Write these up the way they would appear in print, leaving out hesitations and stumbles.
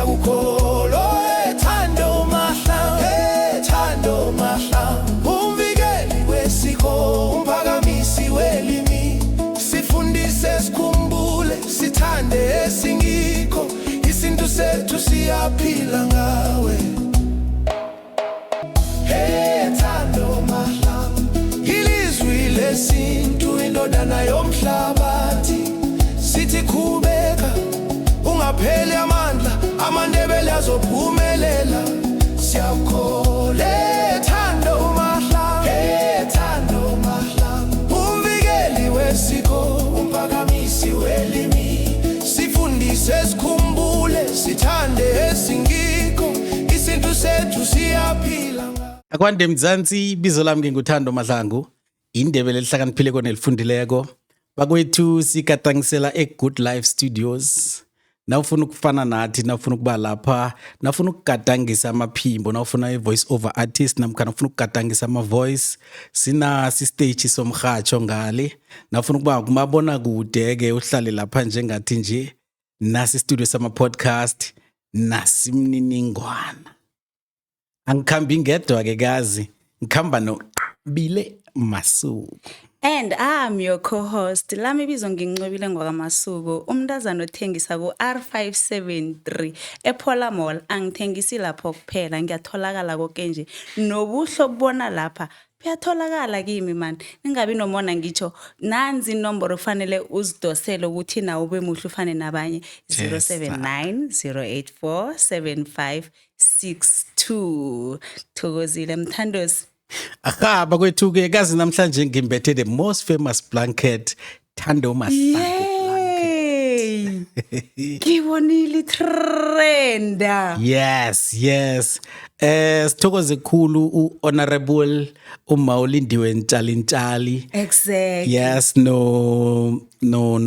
siyakukholo Thando Mahlangu Thando Mahlangu umvikeli wesiko umphakamisi welimi sifundise sikhumbule sithande esingikho isintu sethu siyaphila ngawe Thando Mahlangu ilizwi lesintu indodana yomhlabathi sithi khubeka ungapheli amandla amandebele azophumelela siyakhole Thando Mahlangu Thando Mahlangu umvikeli wesiko umphakamisi welimi sifundise sikhumbule sithande esingikho isintu sethu siyaphila Akwande Mzansi bizo lami nginguThando Mahlangu indebele elihlakaniphile kona elifundileko bakwethu sikatangisela eGood Life Studios nawufuna ukufana nathi nawufuna ukuba lapha nawufuna ukugadangisa amaphimbo nawufuna voice over artist namkha nawufuna ukugadangisa voice sina stage somhatsho ngale nawufuna ukuba kumabona kude ke uhlale lapha njengathi nje nasi studio sama podcast nasimniningwana angikhambi ngedwa ke kazi ngikhamba no Bile Masuku. And I'm your co-host lami bizo ngincwebile ngwakamasuku umntazana othengisa ku R573 ePola Mall angithengisi lapho kuphela ngiyatholakala konke nje nobuhlo kubona lapha kuyatholakala kimi man ningabi nomona ngitsho nanzi inombolo kufanele uzidosele ukuthi nawe ube muhle ufane nabanye 079 084 7562 Thokozile Mthandosi. Aha bakwethu ke kazi namhlanje ngimbethe the most famous blanket Thando Mahlangu blanket. Kibonile trend. Yes. Sithokoze khulu uhonorable uMaulindiwe Ntshali. Exactly. Yes, no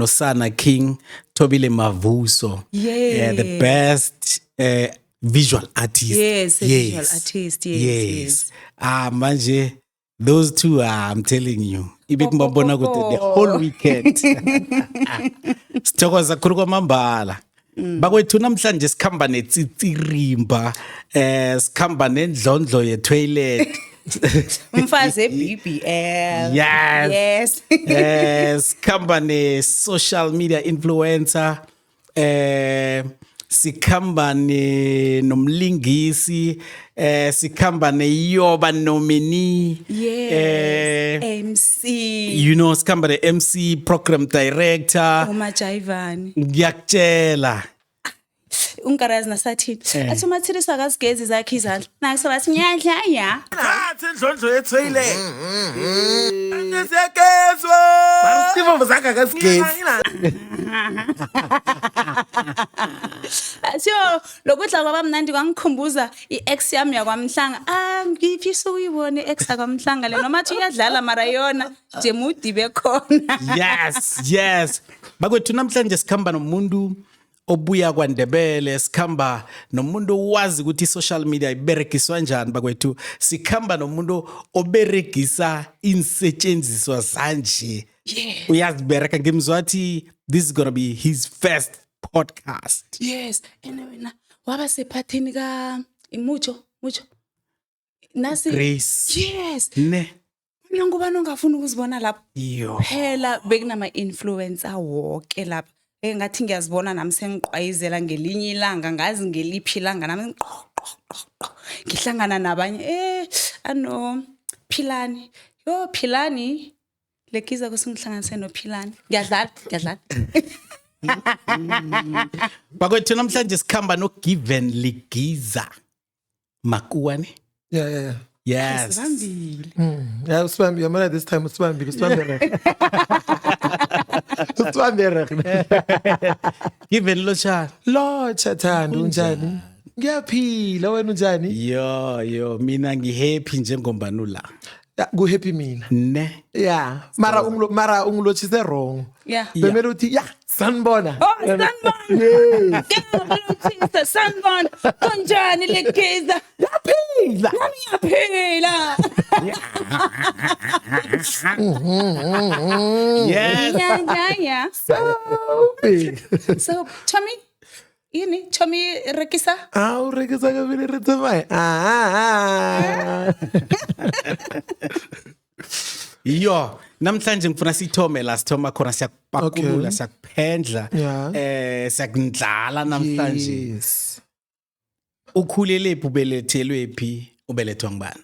Sana King Thobile Mavuso. Yeah. The best visual artist. Yes, visual artist. Yes. Manje those two I'm telling you. Ibe mbabona ukuthi the whole weekend. Sithokoza khulu kwamambala. Bakwethu namhlanje sikhamba netsitsirimba sikhamba nendlondlo ye toilet. Mfaze BBL. Yes. Sikhamba ne social media influencer sikhamba nomlingisi sikhamba neyoba nominee MC you know sikhamba ne MC program director uMajayivani ngiyakutshela ungarazi nasathini athi umathirisa kasigezi zakhe izandla nakusabathi nyadla ya Thathe indlondlo yetoilet Angesekezwe Barisivo zaka kasigezi Asho lokudla kwabamnandi kwangikhumbuza iX yami yakwamhlanga ngifisa ukuyibona iX yakwamhlanga le noma athi uyadlala mara yona nje mudibe khona yes bakwethu namhlanje sikhamba nomuntu obuya kwaNdebele sikhamba nomuntu wazi ukuthi social media iberegiswa njani bakwethu sikhamba nomuntu oberegisa insetshenziswa zanje uyazibereka ngimzwathi this is going to be his first podcast. Yes, wena waba sephathini ka mucho nasi Grace. Yes. Ne Mina ngubani ongafuna ukuzibona lapho yo phela bekunama influencer wonke lapha ngathi ngiyazibona nami sengiqwayizela ngelinye ilanga ngazi ngeliphi ilanga nami ngihlangana nabanye ano Philani lekiza kusingihlanganise no Philani ngiyadlala bakwethu namhlanje sikhamba no Given Ligiza Makuwane. Yeah. Yes. Yeah, usibambi yamana this time usibambi Given Locha. Locha Thando unjani? Ngiyaphila wena unjani? Yo mina ngihappy njengombani la. Go happy mina. Ne. Yeah. Mara ungilochise wrong. Yeah. Bemele uthi sanibona. Oh, sanibona. Yes. Sanibona. Konjani lekiza? Yaphila. Ngiyaphila. Yes. Yeah. So big. So, Tommy, Yini? Chomi rekisa? O rekisa ka pele re tsamaye. Yo, namhlanje ngifuna sithome la sithoma khona siyakupakulula, siyakuphendla, siyakundlala namhlanje. Yes. Ukhulelephi ubelethelwephi ubelethwa ngubani?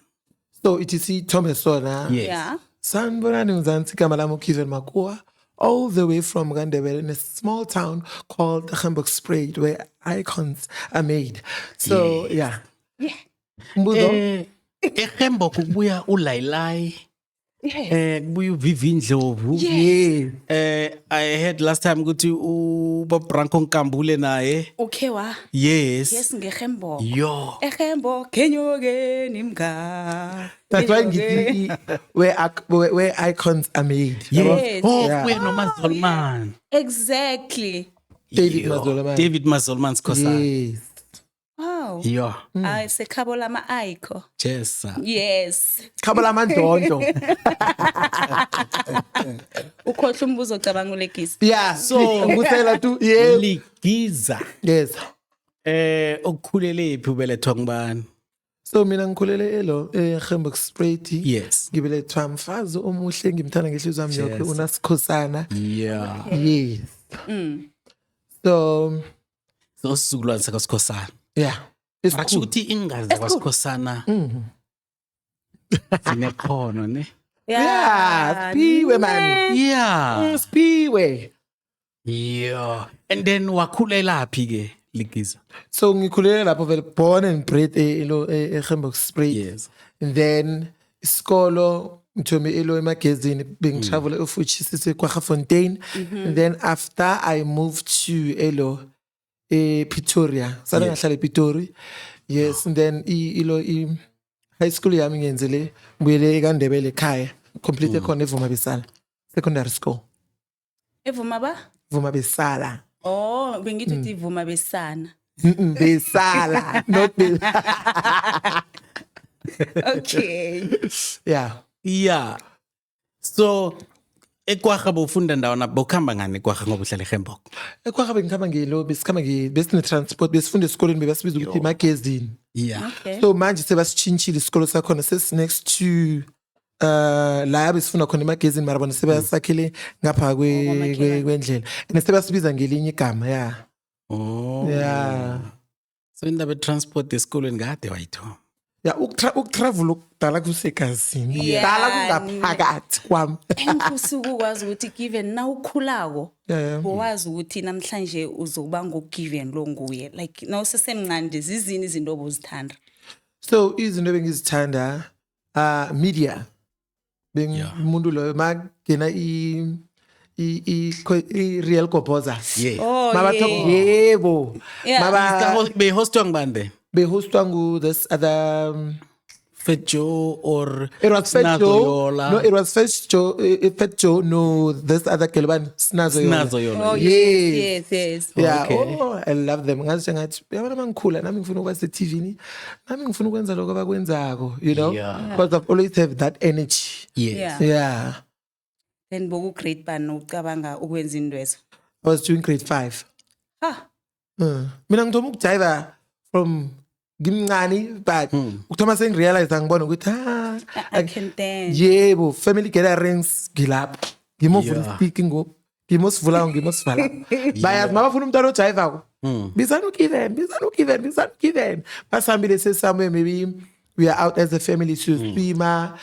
So it is Thomas Sona. Yes. Yeah. Sanibonani ngizansi igama lami uKevin Makua, all the way from Gandebele in a small town called Hamburg-Spruit where icons are made. So yeah. Mbuzo. Ehembo kubuya ulayilay. Kubuya uVivi Ndlovu. Yes. I heard last time ukuthi uBob Branko Nkambule naye. Okay wa? Yes. Yes ngehembo. Yo. Ehembo kenyoke nimga. That's why ngithi where icons are made. Yes. Oh, Yeah. kuya noMazolman. Exactly. David Yo. Mazolman. David Mazolman Skhosana. Yes. Wow. Yo. Sekhabo lama aiko. Chesa. Yes. Khabala mandonto. Ukhohle umbuzo ocabanga ulekisi. Yeah. So ngusela tu. Yes. Ligiza. Yes. Ukukhulelaphi ubelethwa ngubani? So mina ngikhulele elo Hamburg-Spruit. Yes. Ngibelethwa mfazi omuhle ngimthanda ngenhliziyo yami yonke Yes. uNasikhosana. Yeah. Yes. So So sizukulwane sakaSkhosana. yeah. It's Akusho cool. ukuthi ingazi zakwaSkhosana. Sinekhono ne? Yeah, Spiwe man. Yeah. Spiwe. Yeah. And then wakhulelaphi ke Ligiza? So ngikhulele lapho vele born and bred Hamburg-Spruit. Yes. And then isikolo ngithome elo emagazini bengitravel eFuchi sise kwaGafontein. And then after I moved to elo Pretoria. Sana ngahlala ePitori. Yes, and then high school yami ngiyenzele ngibuyele eKandebele ekhaya. Complete khona eVuma Besala. Secondary school. Evuma ba? Vuma Besala. Oh, bengithi uthi ivuma besana. Besala, not Okay. Yeah. Yeah. So eKwaga bofunda ndawana bokhamba ngani eKwaga ngoba uhlala eHamburg? Ekwakha bengikhamba ngelo besikhamba besine transport besifunda esikoleni bebasibiza ukuthi imagazine. Yeah. Okay. So manje sebasichinchile isikolo sakhona sesi next to la besifunda khona imagazine mara bona sebasakhele ngapha kwendlela. And sebasibiza ngelinye igama, yeah. Oh. Yeah. So indaba transport esikolweni kade wayithoma. Yeah, ukutravel ukudala kusegazini. Yeah. Dala kungaphakathi kwami. Enkusuku ukwazi ukuthi given na ukhulako. Yeah. Wazi ukuthi namhlanje uzokuba ngogiven lo nguye. Like na usesemncane zizini izinto obuzithanda. So izinto bengizithanda media. Umuntu lo magena i real Kopoza. Yeah. Oh, Mabathok yebo. Yeah. Maba Be hostwa ngibande? be hostwa ngu this other Fat Joe or it was Fat Snazo Joe. Yola? No, it was Fat Joe. No, this other Kelban Snazo Yola. Snazo Yola. Oh, Yes. yes. Yeah, Okay. oh, I love them. Ngathi ngathi yabona mangikhula nami ngifuna ukuba se-TV ni. Nami ngifuna ukwenza lokho abakwenzako, you know? Yeah. Because I've always have that energy. Yes. Yeah. Yeah. Then boku grade ban ucabanga ukwenza indwezo. I was doing grade 5. Ha. Mina ngithoma ukujiva from ngimncane but ukuthoma sengirealize angibona ukuthi I can dance. yebo family gatherings ngilapho ngimove speaking ngo ngimosivula ngimosivala bayazi mabafuna umuntu ojivako bizana ugiven basihambile sesamwe maybe we are out as a family to swimmer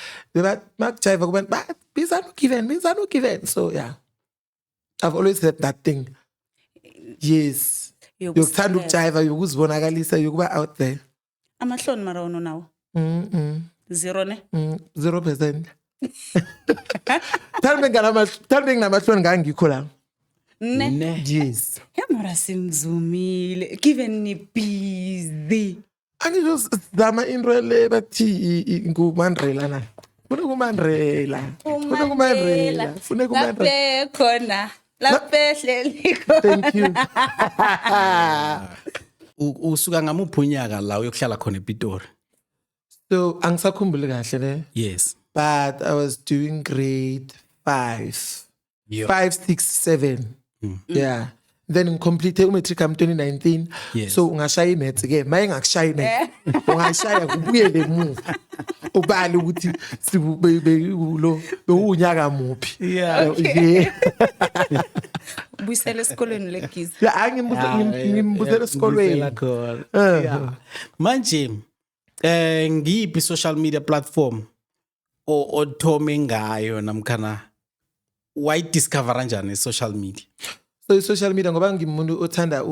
makujiva kubantu bizana ugiven so yeah I've always had that thing yes yokuthanda ukujiva yokuzibonakalisa yokuba out there Amahloni mara ono nawo. 0 ne? 0%. Tell me nginamahloni ngangikho la. Ne. Yes. Yamara simzumile. Given ni busy. Angizozama into le bathi ngumandrela na. Funa kumandrela. Funa kumandrela. Laphe khona. Laphe hleli khona. Thank you. Usuka ngamuphi unyaka la uyokuhlala khona ePitori? So angisakhumbuli kahle le. Yes. But I was doing grade 5. Yeah. 5, 6, 7. Yeah. then ngicomplete umatric am 2019. Yes. So ungashaya imaths ke maye ngakushaya imaths ungashaya kubuyele emuva ubali ukuthi sibelo bewunyaka muphi. Yeah. Yeah. Buyisela esikolweni legiza. Yeah, ngimbuzela esikolweni. Ngibuyisela khona. Yeah. Manje ngiyiphi social media platform othome ngayo namkhana why discover kanjani social media? So social media ngoba ngimuntu othanda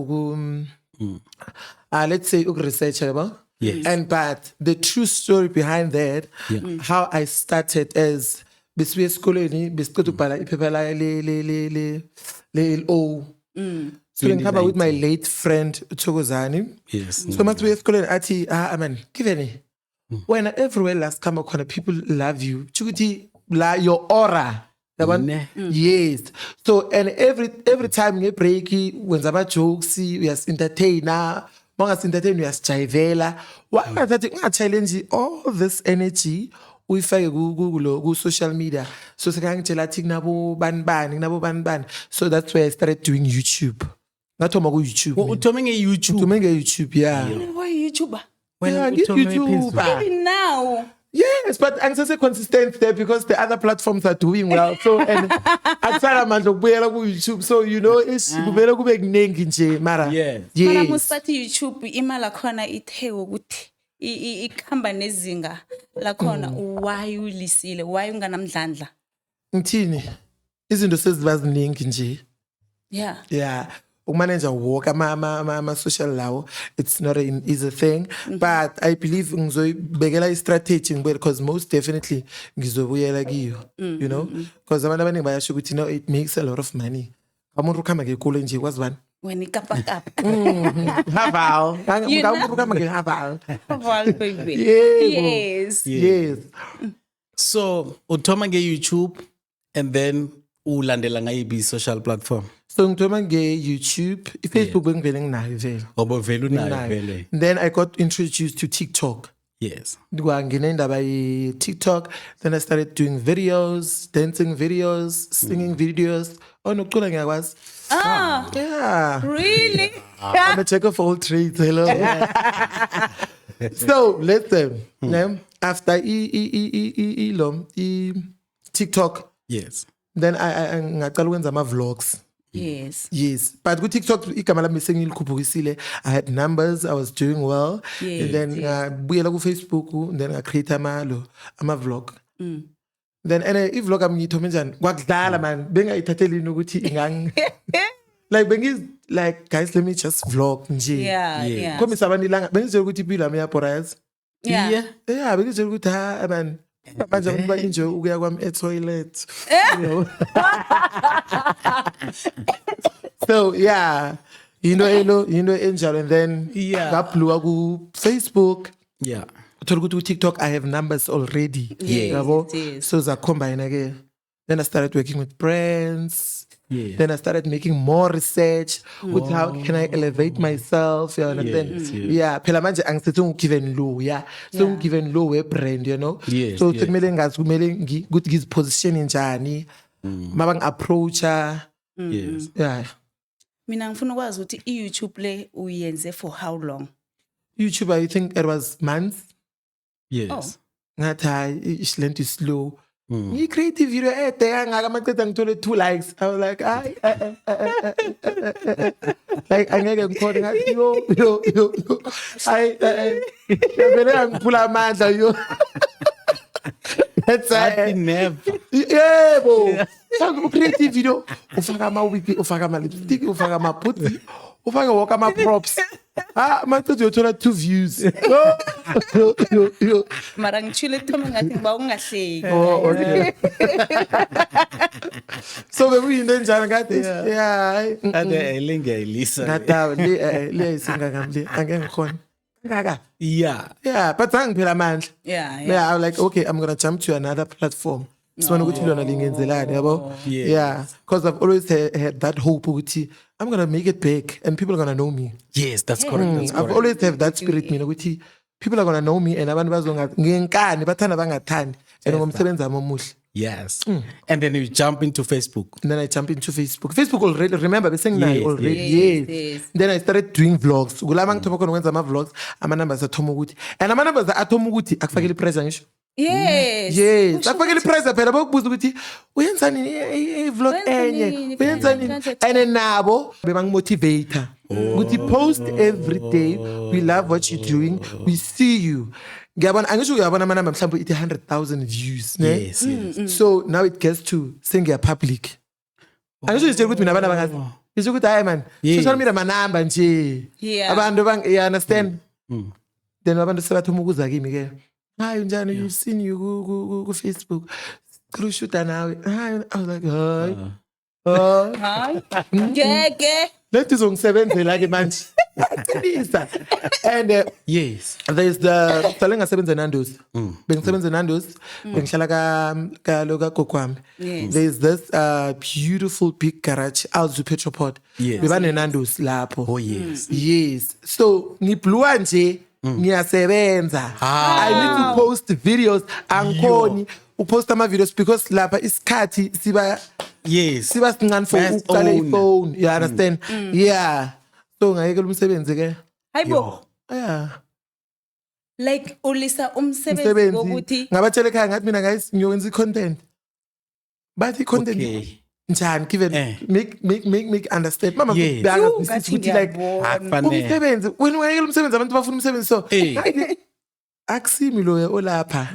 let's say research yabo. Yes. And but the true story behind that, how I started as besiwe esikoleni besiqeda ukubhala iphepha la le LO. So ngihamba with my late friend Thokozani. Yes. So masibuye esikoleni athi man giveni when everywhere last come khona people love you chukuthi la your aura yabona. Yes. So and every time ngebreak wenza ama jokes uyas entertainer mangasi entertain uyasijayivela wathi unga-challenge all this energy uyifake ku social media. So sekangitshela athi kunabo bani. So that's where I started doing YouTube. Ngathoma ku YouTube. Uthome nge-YouTube. Uthome nge-YouTube, yeah. Why YouTuber? Yeah, uthome YouTuber. Even now. Yes, but I'm so consistent there because the other platforms are doing well. So and akusala mandla ukubuyela ku YouTube. So you know kumele kube kuningi nje mara. Yes. Mara Yes. musathi YouTube imali khona ithe ukuthi ikhamba nezinga lakhona why ulisile why unganamdlandla. Ngithini? Izinto sezibaziningi nje. Yeah. Yeah. Ukumanager walk ama social lawo, it's not an easy thing, but I believe ngizoyibekela i-strategy because most definitely ngizobuyela kiyo, you know, because abantu abaningi bayasho ukuthi no, it makes a lot of money. Umuntu ukhamba ngekule nje kwazi bani? When ikapakapa. Haval. You know? Umuntu ukhamba ngehaval. Well, baby. Yes. Yes. Yes. So uthoma nge-YouTube and then ulandela ngayiphi social platform? So ngithoma nge-YouTube, i-Facebook bengivele nginayo vele. Obo vele unayo Nginayo. vele. Then I got introduced to TikTok. Yes. Ngine indaba TikTok, then I started doing videos, dancing videos, singing videos. Oh no, kucula ngiyakwazi. Ah, Yeah. really? I'm a check of all trades. Hello. So listen, after TikTok, Yes. then I ngaqala ukwenza ama vlogs. Yes. Yes, but with TikTok, igama lami sengilikhupukisile. I had numbers, I was doing well. Yes, And then buyela ku Facebook, and then I create ama vlog. Then i-vlog ami ngithome njani? Kwakudala man, bengayithathelini ukuthi ingang like like guys, let me just vlog nje. Yeah, Yeah. yeah. Khombisa abantu ilanga, bengizwe ukuthi impilo yami iyabhorayazi. Yeah. Yeah, bengizwe ukuthi man, manje ukuba enjoy ukuya kwami e-toilet. You know? So yeah, you know enjalo, and then Yeah. ngabluwa ku Facebook. Yeah. Uthola ukuthi ku-TikTok I have numbers already. Yes, Yabo? yes. So zacombine again. Then I started working with brands. Yeah. Then I started making more research with how can I elevate myself, you understand? Yes, yes. Yeah, phela manje angisethi ngigiven low, yeah. So Yeah. ngigiven low brand, you know? Yes, So yes. sekumele ngazi kumele ukuthi ngiziposition njani. Mabang approacher. Yes. Yeah. Mina ngifuna ukwazi ukuthi i-YouTube le uyenze for how long? YouTube, I think it was months. Yes. Ngathi hayi isilento slow. Ngi-creative video ede kangaka amaceda ngithole 2 likes. I was like, hayi like angeke ngikhona ngathi yo. Hayi vele angiphula amandla yo. That's I never. yebo. Creative video ufaka ama-wig, ufaka ama-lipstick, ufaka ama-putty, ufaka wonke ama-props. Amaceda uyothola 2 views. Yo. Mara ngithule Thome ngathi ngiba ungahleki. Oh, okay. So bekuyinto enjani ngathi yeah Ade elingayilisa. ngadawa le isinga ngamli angeke ngikhona ngaka. Yeah. But angiphela amandla. Yeah, yeah. Yeah, I was like, okay, I'm going to jump to another platform. Sibona ukuthi lona lingenzelani yabo. Yeah. Yeah, because I've always had that hope ukuthi I'm going to make it big and people are going to know me. Yes, that's correct. That's I've correct. always have that spirit mina ukuthi people are going to know me and abantu bazongathi ngenkani bathanda bangathandi and ngomsebenzi wami omuhle. Yes. And then you jump into Facebook. And then I jump into Facebook. Facebook already, remember, we're saying Yes, already. yes, Yes. yes. Then I started doing vlogs. Kulama ngithoba khona ukwenza ama-vlogs, ama-numbers athoma ukuthi. And ama-numbers athoma ukuthi akufakele i-pressure ngisho. Yes. Yes. Kusho Akufakele ukuthi- i-pressure phela bakubuza ukuthi uyenzani i-vlog Wenza enye. nini? Uyenzani? Content. And then nabo bebangimotivator. Ukuthi post every day. We love what you're doing. We see you. Ngiyabona angisho uyabona amanamba mhlawumbe ithi 100,000 views, ne? Yes, yes. So now it gets to sengiya public. Angisho nje ukuthi mina abantu abangazi. Isho ukuthi hayi man, Yeah. social media manamba nje. Yeah. Abantu you understand? Then abantu sebathoma ukuza kimi ke. Hayi njani you've seen you ku Facebook. Screw shooter nawe. Hayi I was like, "Hayi." Hayi. Ngeke. Lethi zongisebenzela ke manje. Qinisa. And Yes. there's the sale ngasebenza Nando's. Bengisebenza Nando's. Bengihlala ka lo ka gokwami. Yes. There's this beautiful big garage Alzu Petroport. Yes. Bebane Nando's lapho. Oh, yes. Yes. So ngibluwa nje ngiyasebenza. I need to post videos angikhoni upost ama videos because lapha isikhathi siba Yes. sincane for Fast uqala own. iphone. You understand? Yeah. So ngayekela umsebenzi ke. Hayibo. Yeah. Like ulisa umsebenzi Umsebenzi. wokuthi Ngabatshela ekhaya ngathi mina guys ngiyokwenza i-content. Bathi i-content Okay. njani given make understand. Mama Yes. bengazwisisi ukuthi like Akufanele. umsebenzi wena ungayekela umsebenzi abantu bafuna umsebenzi so Eh. akusimi loya olapha.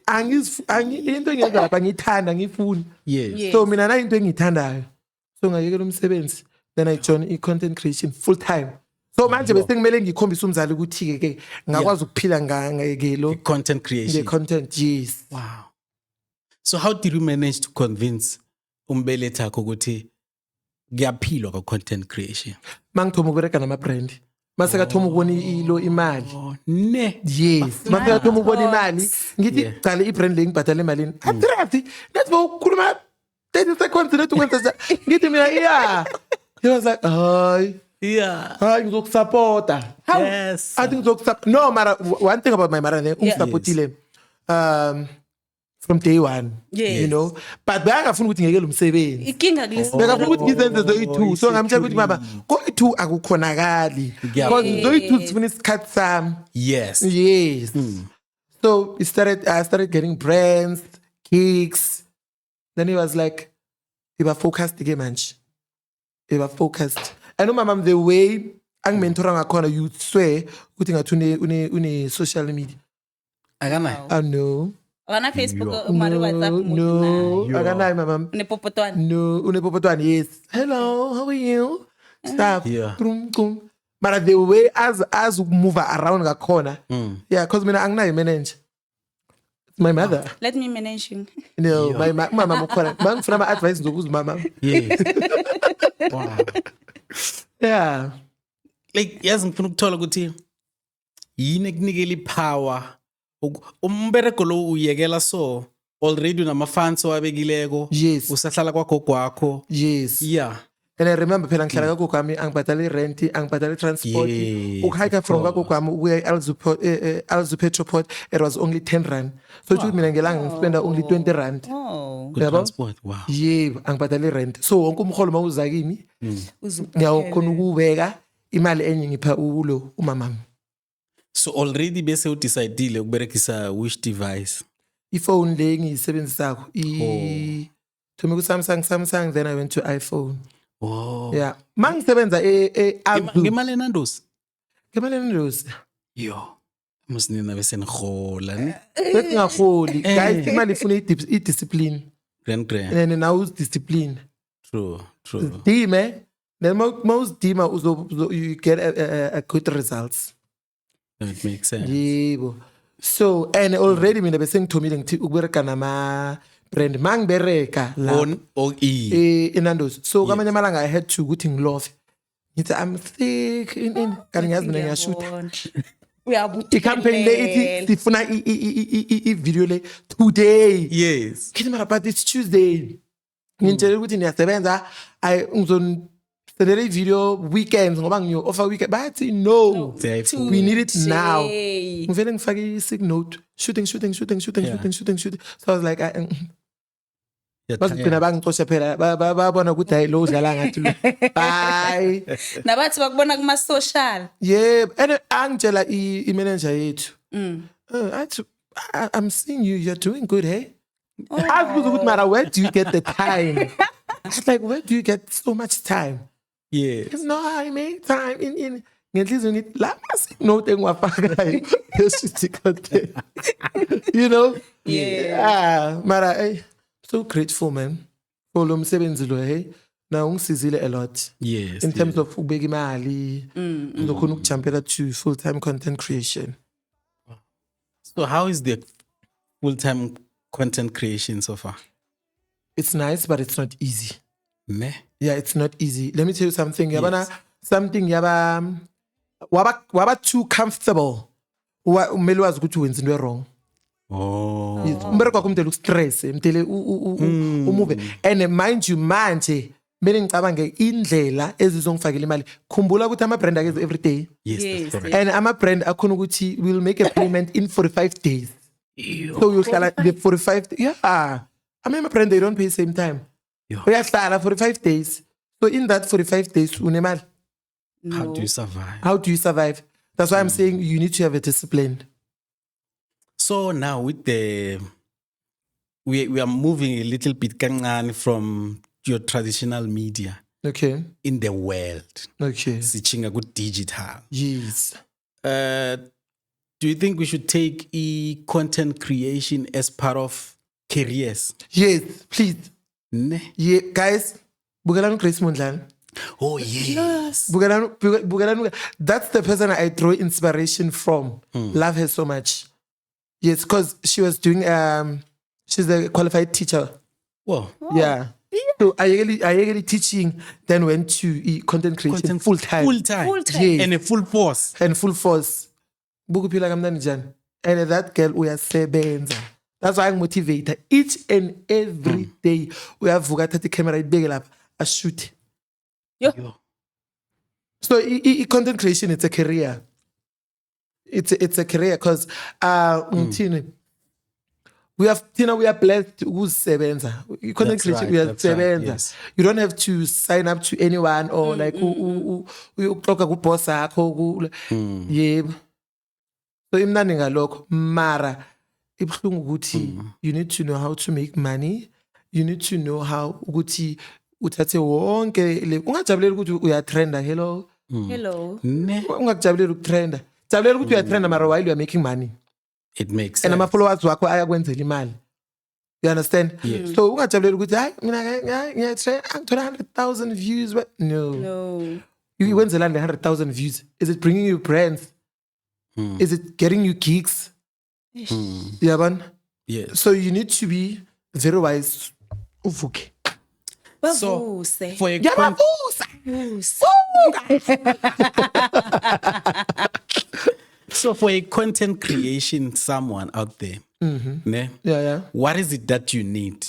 Into engiyenza lapha ngiyithanda ngifuna. Yes. Yes. So mina na into engiyithandayo. So ngayekela umsebenzi then I join i-content creation full time. So manje bese kumele ngikhombise umzali ukuthi ke ngakwazi ukuphila ngakelo Content the creation. content. Yes. Wow. So how did you manage to convince umbelethi akho ukuthi kuyaphilwa ka-content creation? Mangithoma ukubereka nama-brand. Mase kathoma ukubona ilo imali. Oh, ne. Yes. Mase kathoma ukubona imali. Ngithi Yeah. qale i-brand le ngibhadala emalini. Attract. Let's go ukukhuluma 30 seconds lethi ukwenza. Ngithi mina yeah. He was like, "Hayi, Yeah. hayi ngizokusupporta." How? Yes. I think ngizokusupport. No, mara one thing about my mara ne ungisupportile. From day one. Yes. You know. But bayangafuna ukuthi ngiyekele umsebenzi. ikinga kulisa. Bekafuna ukuthi ngizenze zoyi-2 so ngamtshela ukuthi baba ko-2 akukhonakali Yeah. because zoyi-2 sifuna isikhathi sami. Yes. Yes. So I started getting brands, gigs. Then he was like, "You are focused again, manje. You are focused." I know mama the way angimentora ngakhona you swear ukuthi ngathi une social media. Akanayo. I know. Wana Facebook mari WhatsApp No, akanayo mama. nepopotwana. No, unepopotwana, yes. Hello, how are you? Stuff. Yeah. But the way as move around ngakhona. Yeah, because mina anginayo manager. It's my mother. Let me manage you. No, my mama mkhona. Mangifuna ama advice zokuzi mama. Yes. Wow. Yeah. Like yazi ngifuna ukuthola ukuthi yini ekunikela ipower umbereko lo uyekela so already unama-fans owabekileko. Yes. Usahlala kwagogo wakho. Yes. Yeah. And I remember phela ngihlala kagogo wami angibhadala i-rent, angibhadala i-transport. Yes, Ukuhike from of kagogo wami ukuya e-Alzu Petroport it was only 10 rand. So it mina ngelanga ngispenda only 20 rand. Oh. Good Yabo? transport. Wow. Yebo, angibhadala i-rent. So wonke umholo mawuza kimi ngiyawukhona ukubeka imali enye ngipha ulo umamami. So already bese udecidile ukuberekisa which device? Iphone le ngiyisebenzisako thome ku Samsung then I went to iPhone. Oh. Yeah. Mangisebenza Alzu. Ngemali enandosi? Ngemali enandosi. Yo. Musinina bese ngihola ne. Besingaholi. Guys, imali ifuna i-discipline. Grand. And now is discipline. True. Dime. Then most dima you get a good results. That makes sense. Yebo. So and already mina bese ngithomile ngithi ukubereka nama brand mangibereka la Nando's. So kamanye amalanga I had to ukuthi ngilove. Ngithi I'm sick in kanti ngiyazi mina ngiyashoota. I-campaign le ithi sifuna i-video le today. Yes. Kithi mara but it's Tuesday. Ngintshela ukuthi niyasebenza ngizon sendele i-video weekends ngoba ngiyo-offer weekend bathi no Therefore, we need it now. Today. Ngivele ngifake i-sick note shooting. So I was like bazigcina bangicoshe phela babona ukuthi hayi lo udlala ngathi lo bye. Nabathi bakubona kuma-social. Yeah, and angitshela i-manager yethu I'm seeing you're doing good, hey? Azibuza ukuthi mara where do you get the time? I was like, where do you get so much time? yeah. Because no, I make time in ngenhliziyo ngithi la note engiwafakayo yeshooting content. You know? Yeah. Mara hey, so grateful man for lo msebenzi lo, hey. Now ungisizile a lot. Yes. In terms of ukubeka imali, ngizokhona ukujumpela to full-time content creation. So how is the full-time content creation so far? It's nice, but it's not easy. Ne? Yeah, it's not easy. Let me tell you something. Yabana, something waba too comfortable. Umele wazi ukuthi wenza into wrong. Oh. Umbereko wakho umdele stress, umdele umuve. And mind you manje, mele ngicabange indlela ezizongifakela imali. Khumbula ukuthi ama brand akeze every day. Yes, Yes, that's correct. And ama brand akhona ukuthi will make a payment in 45 days. So you hlala the 45 yeah. I mean, my brand they don't pay same time. Yeah. Uyahlala 45 days. So in that 45 days unemali. How do you survive? How do you survive? That's why I'm saying you need to have a discipline. So now with the we are moving a little bit kancane from your traditional media Okay. in the world. Okay. Sichinga good digital. Yes. Do you think we should take content creation as part of careers? Yes, please. Ne? Yeah, guys. Bukalanu Grace Mondlane. Oh yes. Bukalanu. That's the person I draw inspiration from. Love her so much. Yes, because she was doing she's a qualified teacher. Whoa. Yeah. So I really teaching, then went to content creation full time. Full time. Yes. And a full force. And full force. Bukuphila kamnandi njani. And that girl uyasebenza. That's why I motivate her each and every day. Uyavuka thatha camera ibeke lapha ashoot. Yo. So content creation it's a career. It's a career because we are blessed ukusebenza. Content That's creation right, we are that's right, sebenza. yes. You don't have to sign up to anyone or like uxoxa ku boss yakho yebo. So imnandi ngalokho mara ibhlungu ukuthi you need to know how to make money. You need to know how ukuthi uthathe wonke ungajabulela ukuthi uyatrenda. Hello. Hello. Ne? Ungakujabulela ukutrenda. Jabulela ukuthi uyatrenda mara while you are making money. It makes And sense. ama followers wakho ayakwenzela imali. You understand? Yes. So ungajabulela ukuthi hayi mina ngiyatrenda ngithola 100,000 views but no. No. You wenzela 100,000 views. Is it bringing you brands? Is it getting you gigs? Yabona? Yes. So you need to be very wise. Uvuke. So Bavuse. for a Yababusa. So for a content creation someone out there, ne? Yeah. What is it that you need?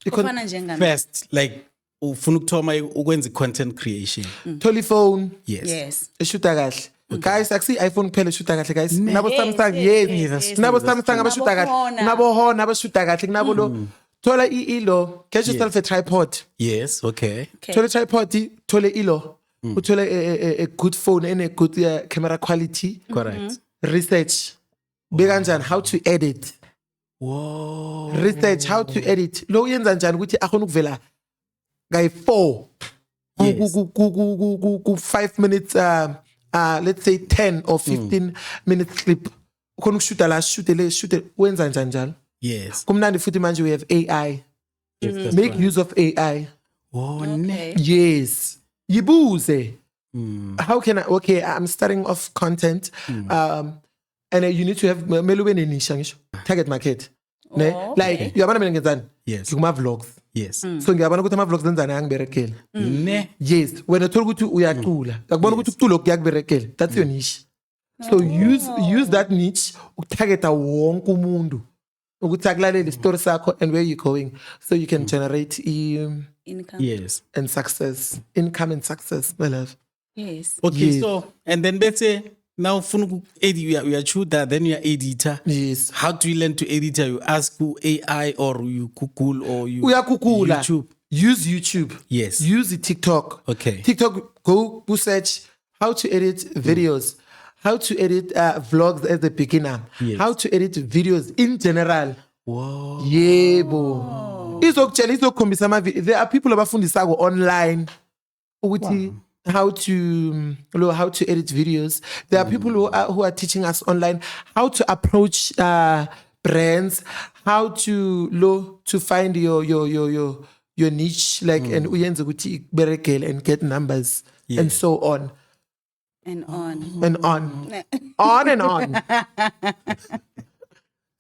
Kufana njengami. First, like ufuna ukuthoma ukwenza content creation. Telephone. Yes. Yes. Eshuta kahle. Guys, akusi iPhone kuphela eshuta kahle guys. Nabo Yes, Samsung, yes, yes. yes, Nabo yes. Samsung abashuta kahle. Nabo Nabo Honor abashuta kahle. Nabo lo. Thola ilo. Get yourself a tripod. Yes, okay. Okay. Thola tripod, thola ilo. Uthola a good phone and a good camera quality. Correct. Research. Be kanjani how to edit. Whoa. Research how to edit. Lo yenza njani ukuthi akhona ukuvela guy 4 Yes. ku 5 minutes let's say 10 or 15 minutes clip. Ukhona ukushuta la shoot wenza njani njalo. Yes. Kumnandi futhi manje we have AI. Yes, that's Make right. use of AI. Oh, ne. Okay. Yes. Yibuze. How can I'm starting off content. And you need to have melube nenisha ngisho. Target market. Ne? Like uyabona mina ngenzani? Yes. Ngikuma vlogs. Yes. So ngiyabona ukuthi ama vlogs enzani angiberekela. Ne. Yes, wena thola ukuthi uyacula. Akubona ukuthi ukucula kuyakuberekela. That's your niche. So use that niche ukutargeta wonke umuntu. ukuthi akulalele story sakho and where you're going, so you can generate Income. Yes. and success, income and success, my love. Yes. Okay, Yes. so and then let's say now we are shooter, then you are editor. Yes. How do you learn to edit? You ask who AI or you Google or you Uyakukula. YouTube. Use YouTube. Yes. Use the TikTok. Okay. TikTok, go search how to edit videos, how to edit vlogs as a beginner, Yes. how to edit videos in general. Wow. Yebo. Izokukhombisa there are people abafundisako online ukuthi how to edit videos. There are people who are teaching us online how to approach brands, how to find your niche, like and uyenze ukuthi ikuberegele and get numbers and so on And on. and on and on.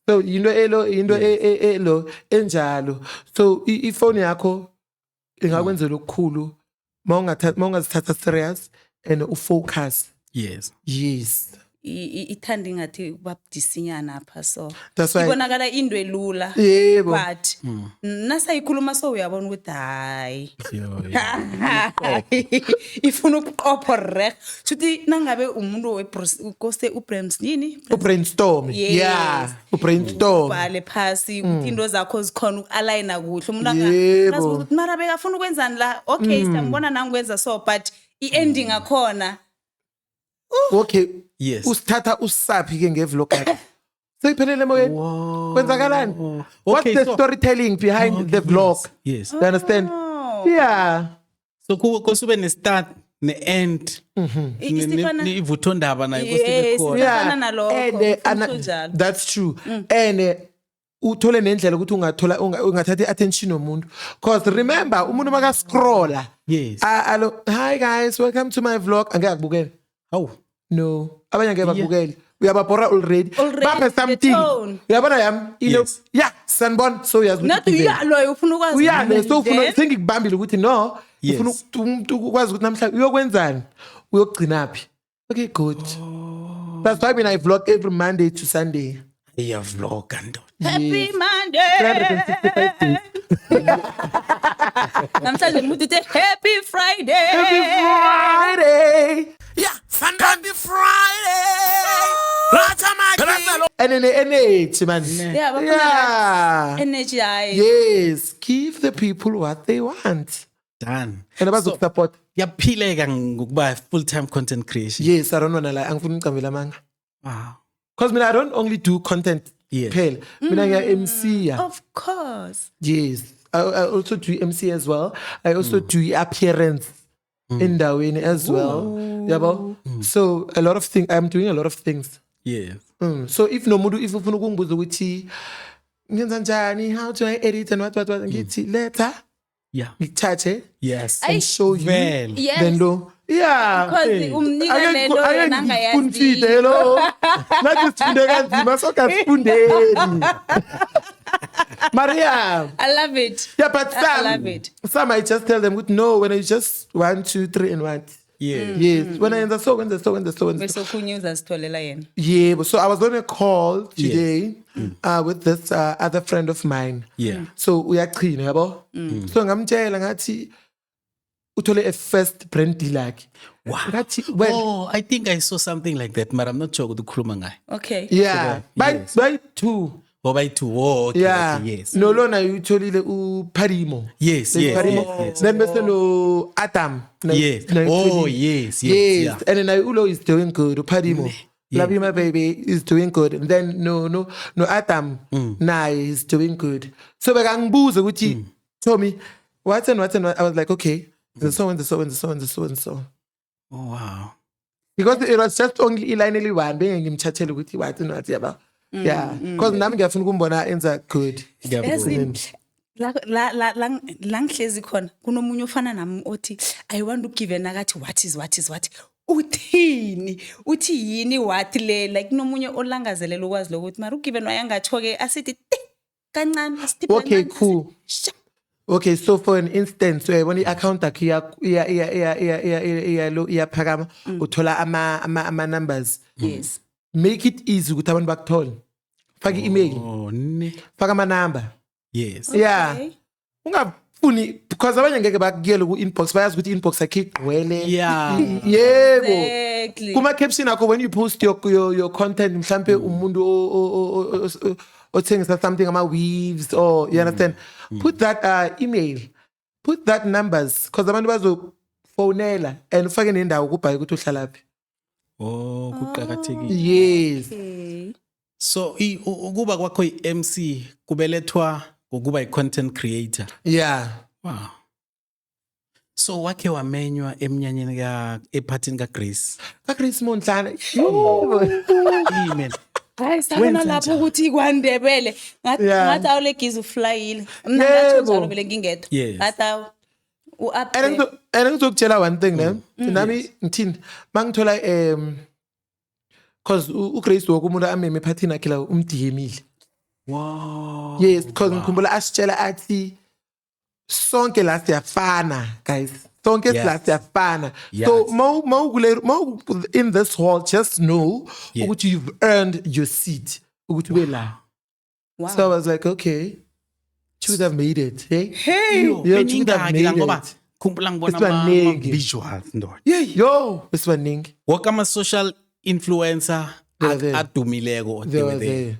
So into elo enjalo. So ifoni yakho ingakwenzela okukhulu mawungazithatha serious and ufocus. Yes. Yes. Ithanda ingathi babudisinyana apha so. That's why- Ibonakala into elula. Yebo. But nasayikhuluma so uyabona ukuthi hayi. Ifuna ukuqopho rek. Futhi nangabe umuntu ukose ubrainstorm Brainstorm. Yes. Yeah. Brainstorm. ubhale phasi ukuthi into zakho zikhona uku-aligna kuhle umuntu Yebo. angazi ukuthi mara bekafuna ukwenzani la okay siyambona nangikwenza so but i-ending akhona Okay. Yes. Usithatha usaphi ke ngevlog yakho. Seyiphelele emoyeni. Kwenzakalani? What's Okay, the so- storytelling behind the vlog? Yes. You understand? Yeah. So kusube ne-start ne-end Isifana- ivuthondaba nayo Yes. kusibe khona. Yeah. Kufana nalokho, And kusho njalo. that's true. And uthole nendlela ukuthi ungathatha i-attention yomuntu. Because remember umuntu maka scrolla. Yes. Hello, hi guys, welcome to my vlog. Angeke akubukele. Hawu. No. Abanye ngeke bakubukele. Uyababhora already. Already, Baphe the something. tone. Uyabona yami? Yes. Yeah, sanibona. So uyazi ukuthi nathi giving. uyaloyo ufuna ukwazi Uyale so ufuna Then- sengikubambile ukuthi no. Yes. Ufuna umuntu ukwazi ukuthi namhlanje uyokwenzani? Uyogcina phi? Okay, good. That's why when I vlog every Monday to Sunday. Iyavloga ndoda. Happy Monday 365 days. namhlanje umuntu uthi happy Friday Friday. Yeah, Sunday Friday. Racha And then energy, man. Yeah, bafuna Yeah. energy hayi Yes. Give the people what they want. Done. And about So, support. yaphileka ngokuba full-time content creation. Yes, I don't want to lie. Angifuni ngicambela manga. Wow. Because I don't only do content. Yes. Phela. Mina ngiya MC ya. of course Yes. I also do MC as well. I also do appearance endaweni as well. Yabo? So a lot of things. I'm doing a lot of things. Yes. So if ufuna ukungibuza ukuthi ngenza njani, how do I edit and what ngithi later Yeah. ngithathe Yes. and show you. Well. Yes. Then lo. Yeah. because umnika lento yena Angifundile angayazi lo. Nathi sifunde kanzima so kasifundeni. Maria. I love it Yeah, but I love it. some I just tell them, no, when I just 1, 2, 3 and 1. Yeah. Yes, when I end so. bese okhunye uzazitholela yena Yeah, but so I was on a call today with this other friend of mine. Yeah. So uyachina yabo. So ngamtshela ngathi uthole a first brand deal yakhe. Wow. Ngathi when Oh, I think I saw something like that, but I'm not sure ukukhuluma ngayo. okay yeah, Yes. by 2. Oh, by 2. Oh, okay. Yeah. Okay, yes. No lona utholile uParimo. Yes, Like yes, Parimo. yes, yes. Then bese no Adam. Yes. No, Oh, Tony. yes, yes, Yes. yeah. And then Ulo is doing good. Uparimo. Yeah. Love you, my baby, is doing good. And then no Adam. Nah, is doing good. So bekangibuza ukuthi Tommy, what and what. I was like, okay. The so and the so and the so and the so and so. Oh, wow. Because it was just only iline one being ngimchathela ukuthi what and what yaba. Yeah. Because nami ngiyafuna ukumbona enza good. yazi la ngihlezi khona kunomunye ofana nami othi I want to give nakathi what uthini uthi yini what le like nomunye olangazelela ukwazi lokuthi mara ugiven wayangatsho ke asithi kancane asithi Okay, cool. Okay, so for an instance, when the account iyaphakama uthola ama numbers. yes Make it easy ukuthi abantu bakuthole. faka i-email, Oh ne. faka ama-number. Yes. Yeah. Okay. Ungafuni because abanye ngeke bakuyele ku-inbox bayazi ukuthi i-inbox yakhe igcwele. Yeah. Yebo. Exactly. Kuma caption akho when you post your content mhlambe umuntu othengisa something ama weaves or you understand, put that email, put that numbers because abantu bazofonela and ufake nendawo kubhaye ukuthi uhlalaphi. Oh kuqhakathekile. Yes. Okay. So ukuba kwakho i-MC kubelethwa ngokuba i-content creator. Yeah. Wow. So wakhe wamenywa eminyanyeni ephathini kaGrace. Grace Mondlana. Amen. Hayi sabona lapho ukuthi kwaNdebele Yeah. ngathi awulegiza uflyile. Mina Yebo. ngathi njalo vele ngingedwa. Yes. Ngathi u-update. And ngizokutshela one thing ne. Nami ngithini mangithola cause uGrace woke umuntu ameme ephathini yakhe la umdiyemile. Wow. Yes, because ngikhumbula asitshela athi sonke la siyafana guys. Sonke Yes. la siyafana. Yes. So mau in this hall just know Yeah. ukuthi you've earned your seat. Ukuthi ube la. Wow. So I was like, okay. You would have made it, hey? Hey. You would have Beningaki made ngoba it. khumbula ngibona Isibaningi. visuals ndoda. Yo, esibaningi. Woke ama-social influencer They were there. adumileko They were there.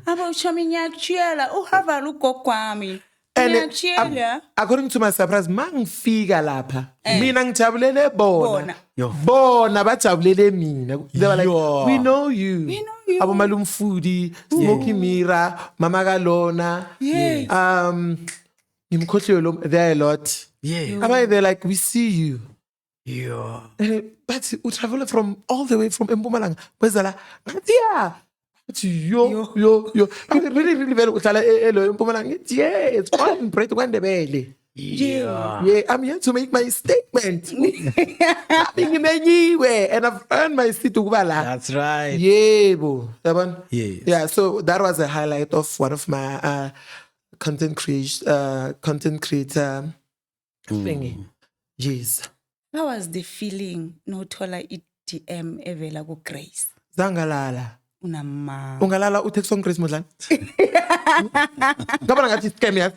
Aba uchomi ngiyakutshela uHavala ugogwami. And Ngiyakutshela. according to my surprise, mangifika lapha. Mina ngijabulele bona. Yo. Bona bajabulele mina. They were like, Yo. we know you. We know you. Abo Malumfudi, Smokey Mira, Mama Galona. Yeah. Ngimkhohlwe there are a lot. Yeah. Abanye they're like, we see you. Yo. But we travel from all the way from Mpumalanga. Bezala, ngathi yeah. Ngathi yo. Really very uhlala Mpumalanga. Ngithi yes, on bread kwaNdebele. Yeah, I'm here to make my statement. Ngimenyiwe and I've earned my seat ukuba la. That's right. Yebo, yabona? Yes. Yeah, so that was a highlight of one of my content creator thingy. Yes. How was the feeling nothola i-DM evela kuGrace? Zangalala. Unama. Ungalala utext on Grace Mondlane. Ngabona ngathi scam yazi.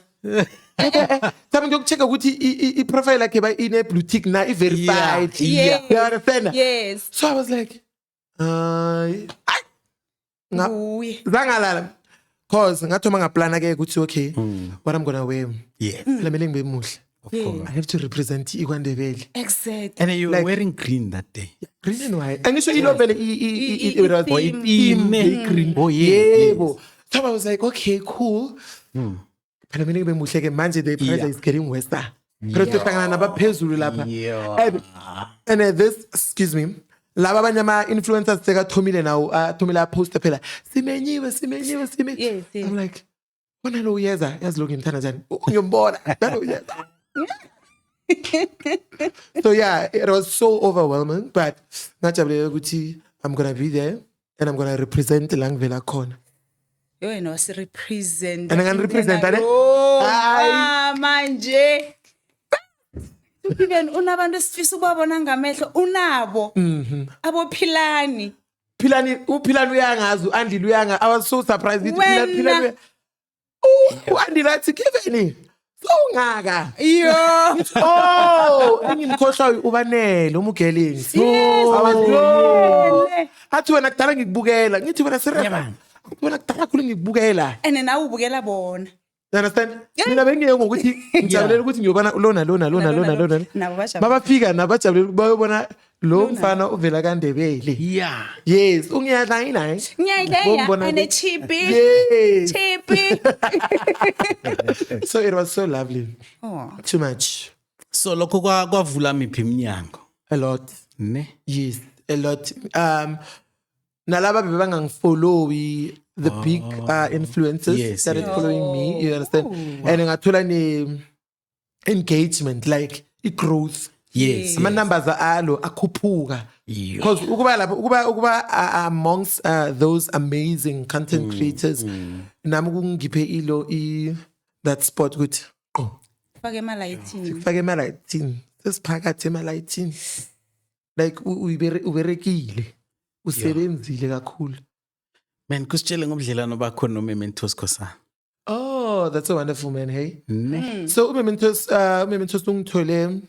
Sabe ngiyokuchecka ukuthi i-profile yakhe ba ine blue tick na i-verified. Yeah. You understand? Yes. So I was like, Uye. zangalala. Cause ngathoma ngaplana ke ukuthi okay, what I'm gonna wear. Yes. Lamele ngibe muhle. Of course. I have to represent iKwaNdebele. Exactly. And you were Like- wearing green that day. Green and white. And ngisho ilovele Theme. Oh yeah. yebo. So I was like, okay, cool. Phela mina ngibe muhle ke manje the pressure Yeah. is getting worse. Because hlangana nabaphezulu lapha. Yeah. And this, excuse me, laba abanye ama-influencers sekathomile nawo athomile aposta phela simenyiwe. Yes, yes. I'm like, wona lo uyeza yazi lokhu ngimthanda njani uyombona nalo uyeza. So yeah, it was so overwhelming, but ngajabulele ukuthi I'm gonna be there and I'm gonna represent la ngivela khona. Yo wena wasirepresent. And ngani-represent, ane? Hayi. Manje. Even unabantu esifisa ukubabona ngamehlo unabo. Abophilani. Uphilani uyangazi, uAndile uyanga. I was so surprised ukuthi Wena. Philani. uAndile athi Kevin. So ngaka. Yo. Oh, engimkhohlwa ubanele umugelings. Athi wena kudala ngikubukela. Ngithi wena serious. Wena kudala khulu ngikubukela. And nawe ubukela bona. You understand? Mina bengiye ngokuthi ngijabulela ukuthi ngiyobona lona. Nabo bajabula. Babafika nabajabulela bayobona lo mfana uvela kaNdebele. Yeah. Yes, ungiyadla yini? Ngiyayidla Bombona ane ke- chippy. Yes. Chippy. So it was so lovely. Oh. Too much. So lokho kwavula miphi iminyango? A lot. Ne? Yes, a lot. Nalaba bebangangifollow the big influencers Yes, started yes. following me, you understand? And ngathola ne engagement like growth. Yes. Ama numbers alo akhuphuka. Yeah. Because ukuba amongst those amazing content creators nami kungiphe ilo that spot ukuthi Fake emalayithini. fake ema-lighting sesiphakathi ema-lighting like uberekile usebenzile kakhulu Man, kusitshele ngobudlelwano bakho noMementos Khosana. Oh, that's a wonderful man, hey. Ne? So uMementos ungithole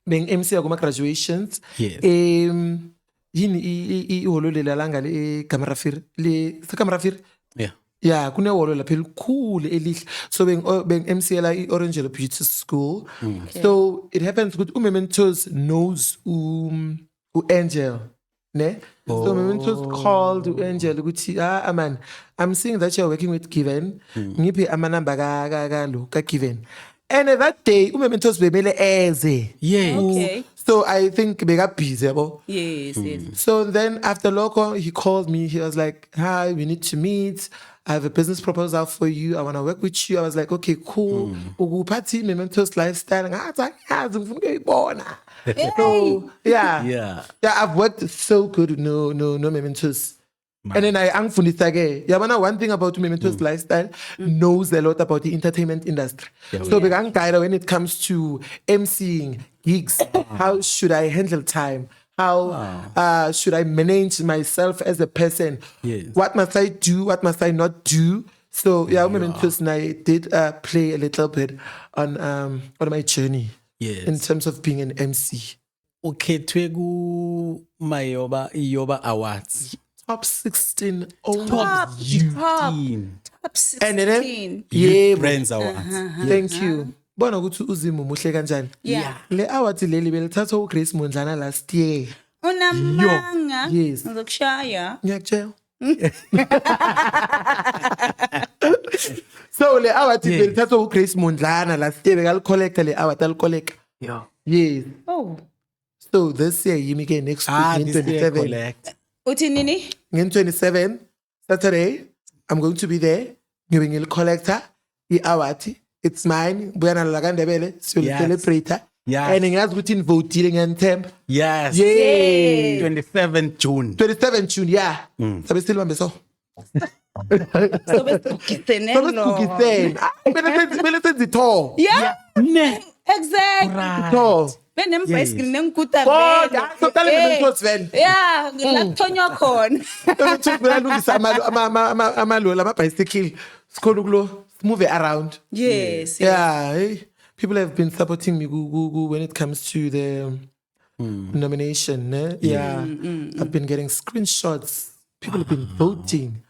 beng MC kuma graduations. Yes. Yini iholo lela langa le Kamerafir le Kamerafir. Yeah. Yeah, kunehholo lapha elikhulu elihle. So beng MC la iOrange Yellow Beauty School. So it happens ukuthi uMementos knows Angel, ne? So Mementos called Angel ukuthi man, I'm seeing that you're working with Given. Ngiphi amanamba ka lo ka Given. And that day uMementos bemele eze. Yeah. Okay. So I think bega busy yabo. Yes, yes. So then after loco, he called me. He was like, "Hi, we need to meet. I have a business proposal for you. I want to work with you." I was like, "Okay, cool." Ukuphathi Mementos lifestyle. Ngathi ngifuna ukuyibona. So yeah. Yeah. Yeah, I've worked so good with no Mementos. And then I angfundisa ke. Yabona one thing about Mementos lifestyle knows a lot about the entertainment industry. So bekangiguide when it comes to emceeing gigs. How should I handle time? How should I manage myself as a person? Yes. What must I do? What must I not do? So yeah, Mementos and I did play a little bit on my journey. Yes. In terms of being an MC. Ukhethwe ku Iyoba Awards. Top 16 only. Top 16. And then Youth Brands Awards. Thank you. Bona ukuthi uZimo muhle kanjani? Yeah. Le award leli belithathwa uGrace Mondlana last year. Unamanga. Yes. Ngizokushaya. Ngiyakutshela. So le award belithathwa uGrace Mondlana last year bekalicollecta le award alicollecta. Yeah. Yes. Oh. So this year yimi ke next week in This year 27. collect. Uthi nini? In 27 Saturday, I'm going to be there. Giving a collector, award. It's mine. Buyana la kaNdebele, so Yes. celebrate. Yes. And ngiyazi ukuthi in voting and temp. Yes. Yay. 27 June. 27 June, yeah. Sabe still bambe so. Sobe sikukisene Sabe lo. sikukisene. Bele senze itho. Yeah. Ne. Exactly. Itho. Benembicycle nenguta Oh, vele. so tell me Mementos van. Yeah, la kuthonywa khona. Mementos bayalungisa amaloli ama-bicycle. Sikhona ukulo move it around. Yes. Yeah, hey, people have been supporting me when it comes to the nomination. Yeah, I've been getting screenshots. People have been voting.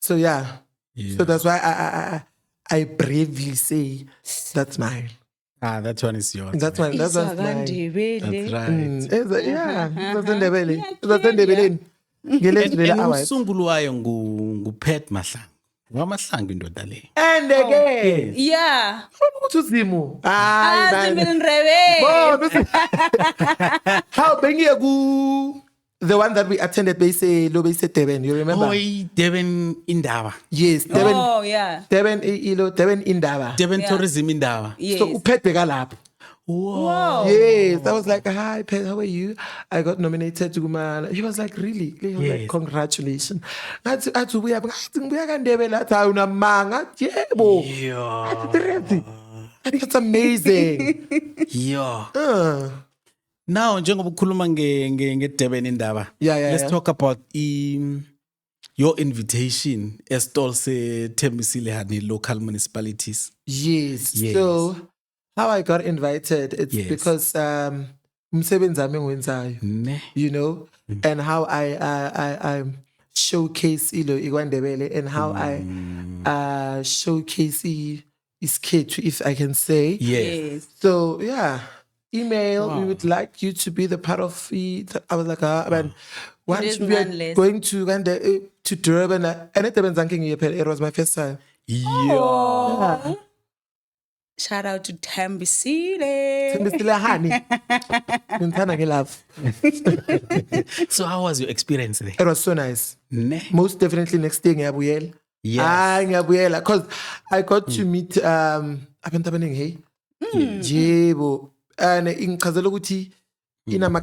So yeah, so that's why I bravely say that's mine. That one is yours. That's mine. That's mine. Isakandebele. right. Yeah, that's Ndebele. That's Ndebele. Ngelenze la award. Usungulwayo nguPet Mahlangu. Wamahlangu indoda le. And again, Yeah. ukuthi uZimo. Hayi man. Zimbili Oh, how bengiye ku the one that we attended base Durban, you remember? Hoy Devon Indaba. Yes, Durban. Oh, yeah. Durban Indaba. Devon Yeah. Tourism Indaba. Yes. So uphethe kalapho. Whoa. Yes, I was like, "Hi, Pet, how are you?" I got nominated to Kumala. He was like, "Really?" He was like, Yes. "Congratulations." Athi ubuya kaNdebele athi hayi unamanga. Yebo. Yeah. That's amazing. Yeah. Now njengoba ukhuluma ngeDurban Indaba. Yeah, Let's yeah. talk about your invitation esitol se Thembisile Hani local municipalities. Yes. Yes. So how I got invited, it's Yes. because umsebenzi wami engiwenzayo, Ne. you know, and how I showcase iKwaNdebele and how I showcase isikhethu, if I can say. Yes. So yeah, email. We would like you to be the part of it. I was like, man, once is we are nonetheless. going to Durban, and it was my first time. Yeah. Shout out to Thembisile. Thembisile Hani. Ngithanda ke love. So how was your experience there? It was so nice. Ne. Most definitely next day ngiyabuyela. Yes. Ngiyabuyela because I got to meet abantu abaningi hey. Yebo. And ingichazela ukuthi in my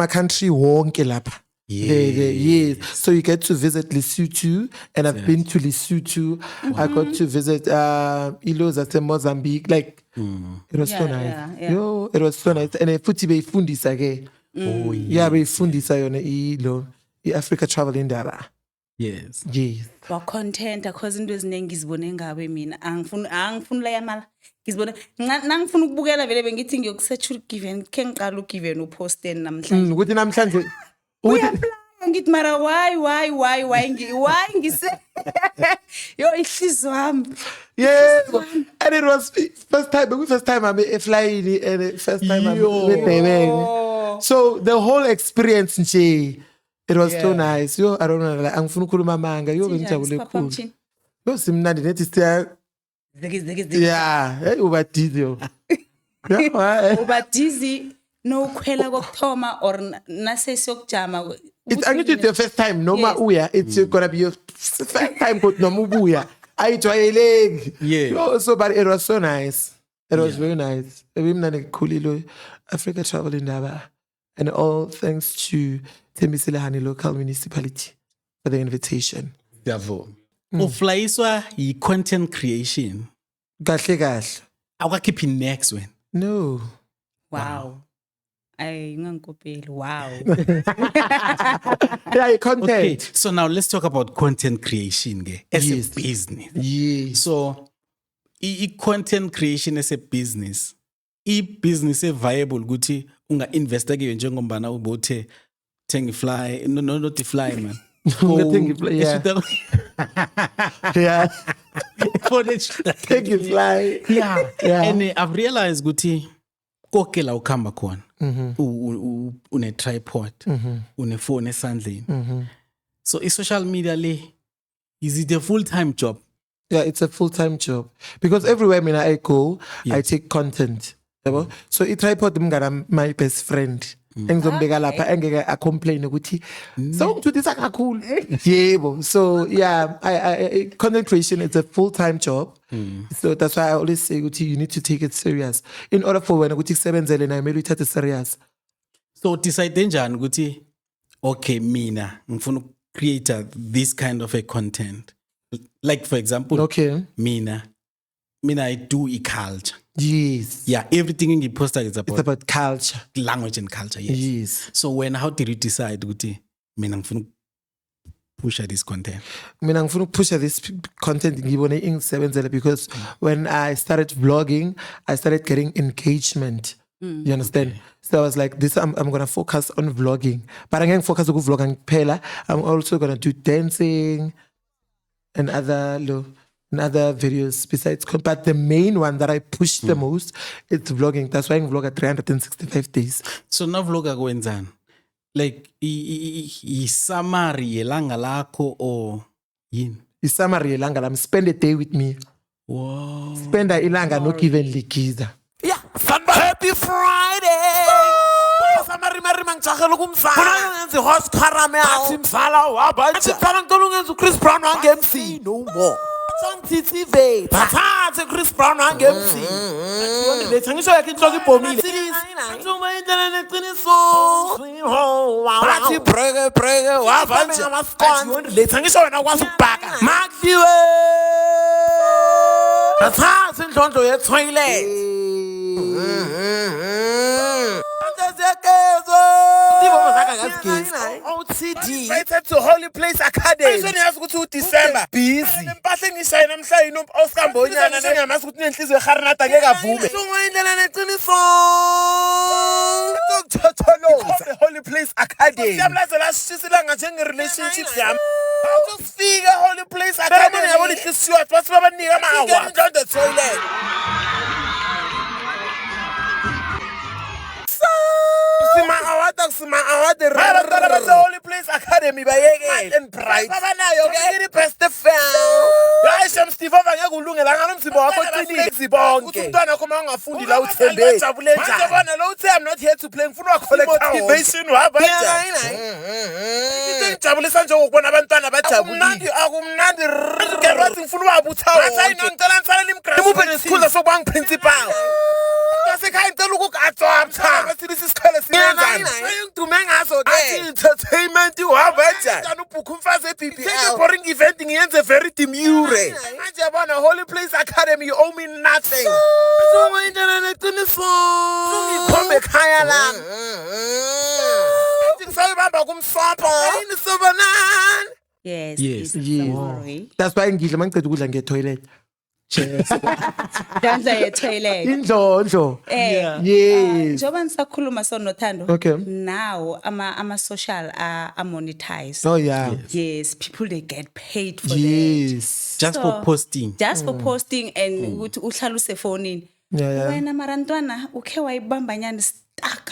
country wonke lapha. Yes. So you get to visit Lesotho, and I've been to Lesotho. I got to visit Iloza to Mozambique. Like it was so nice. yeah. Yo, it was so nice. And futhi beyifundisa ke. Oh, Yeah, beyifundisa yona ilo i-Africa Travel Indaba. Yes. Yes. Wa-content cause into eziningi ngizibone ngawe mina angifuni la yamala ngizibone nangifuna ukubukela vele bengithi ngiyokusearch uGiven khe ngiqala uGiven uposten namhlanje Ukuthi namhlanje ukuthi uyaplaya ngithi mara why ngise yo ihliziyo wami yes, and it was first time I'm flying and first time I'm with Durban. So the whole experience nje, it was so nice. Yo, I don't know, like angifuna ukukhuluma manga. Yo bengijabule kakhulu. Yo simnandi nethi siya. Yeah, hey ubadizi yo. Yeah, ubadizi no khwela kokuthoma or nase siyokujama. It's actually the first time noma uya, it's gonna be your first time but noma ubuya. Ayijwayeleki. Yeah. Yo, so but it was so nice. It was very nice. Ebimnandi kakhulu Africa Travel Indaba. And all thanks to Tembisile local municipality for the invitation. Yabo. Uflyiswa yi-content creation. Kahle. Awukakhiphi next one. No. Wow. Ay ngangikopeli. Wow. Yeah, content. Okay, so now let's talk about content creation as Yes. a business. Yes. So, content creation as a business. I-business viable ukuthi unga-investa kiyo njengombana ubothe thenga fly not the fly man. Ungathenga i-fly, yeah. Yeah. Take it fly. Yeah. Yeah. And I've realized ukuthi konke la ukhamba khona une tripod, une phone esandleni. So i-social media le, is it a full-time job? Yeah, it's a full-time job. Because everywhere I go, I take content. Yabo? So i-tripod mngana my best friend. Engizombeka lapha engeke complain ukuthi so ngithutisa kakhulu. Yebo. So yeah, I content creation is a full-time job. So that's why I always say ukuthi you need to take it serious. In order for wena ukuthi kusebenzele nayo kumele uyithathe serious. So decide njani ukuthi okay mina ngifuna create this kind of a content. Like for example, Okay. mina I do culture. Yes. Yeah, everything in the poster is It's about about culture. language and culture. Yes. Yes. So how did you decide ukuthi mina ngifuna push this content? Mina ngifuna push this content ngibone ingisebenzele because when I started vlogging, I started getting engagement. You understand? So I was like, this I'm gonna focus on vlogging. But I'm gonna focus on vlogging pela. I'm also gonna do dancing and other videos besides. But the main one that I push the most is vlogging. That's why I vlog at 365 days. So now vlogger kwenzani? Like i summary yelanga lakho or yini? The summary ilanga lami, spend a day with me. Wow. Spend a ilanga no given likiza. Yeah, happy Friday. Samari mangchakela kumfana. Khona ngenzi horse caramel. Athi mfala wabaja. Athi mfala ngicela ungenza uChris Brown wange-MC no more. Sangithithi ve. Bathathe Chris Brown wange-MC. Athi letha ngisho yakhe inhloko ibhomile. Athuma indlela neqiniso. Athi breke wabaja amaskon. Letha ngisho wena kwazi ukubhaka. Makdiwe. Bathathe indlondlo ye-toilet. OTD invited to Holy Place Academy. Seniyazi ukuthi uDecember busy. Impahla engishaya namhlanje Oscar Mbonyana nengamazi ukuthi nenhliziyo eHarinata ngeke avume. Sunga indlela neqiniso. Ukuthotholoza Holy Place Academy. Siyabulazela sishisilanga njenge relationships yami. Awusifika Holy Place Academy yabona inhliziyo yathi bathi babanika ama-awards. Indlondlo toilet. Sima award the Holy Place Academy bayeke and bright babanayo ke best film ya Shem Steve ngeke ulungela ngalo mzimba wakho qinile zibonke ukuthi umntwana wakho mangafundi la uthembe jabule njani manje bona lo uthi I'm not here to play ngifuna collect motivation waba njani ngijabulisa nje ukubona abantwana abajabulile akumnandi ngerathi ngifuna wabuthawo athi ngicela ngisalela imgraph imuphe nesikhundla sokuba ngiprincipal Sekhaya ngicela ukugatswa bathi isikhole siyenzani ngidume ngaso ke entertainment uhamba njani ubhuku umfazi eBBL take boring event ngiyenze very demure manje yabona Holy Place Academy you owe me nothing sonke into neqiniso ngikhombe ekhaya lami ngisayibamba kumsompo yini sobanani Yes. Yes. Sorry. That's why ngidla mangiceda ukudla nge-toilet. Dandla ye-toilet. Indlondlo. Eh. Yes. Njoba nisakhuluma sonothando. Okay. Now ama-social are monetized. Oh yeah. Yes, people they get paid for that. Yes. Just So, for posting. Just for posting and ukuthi uhlala usefonini. Yeah. Wena marantwana ukhe wayibamba nyani stuck.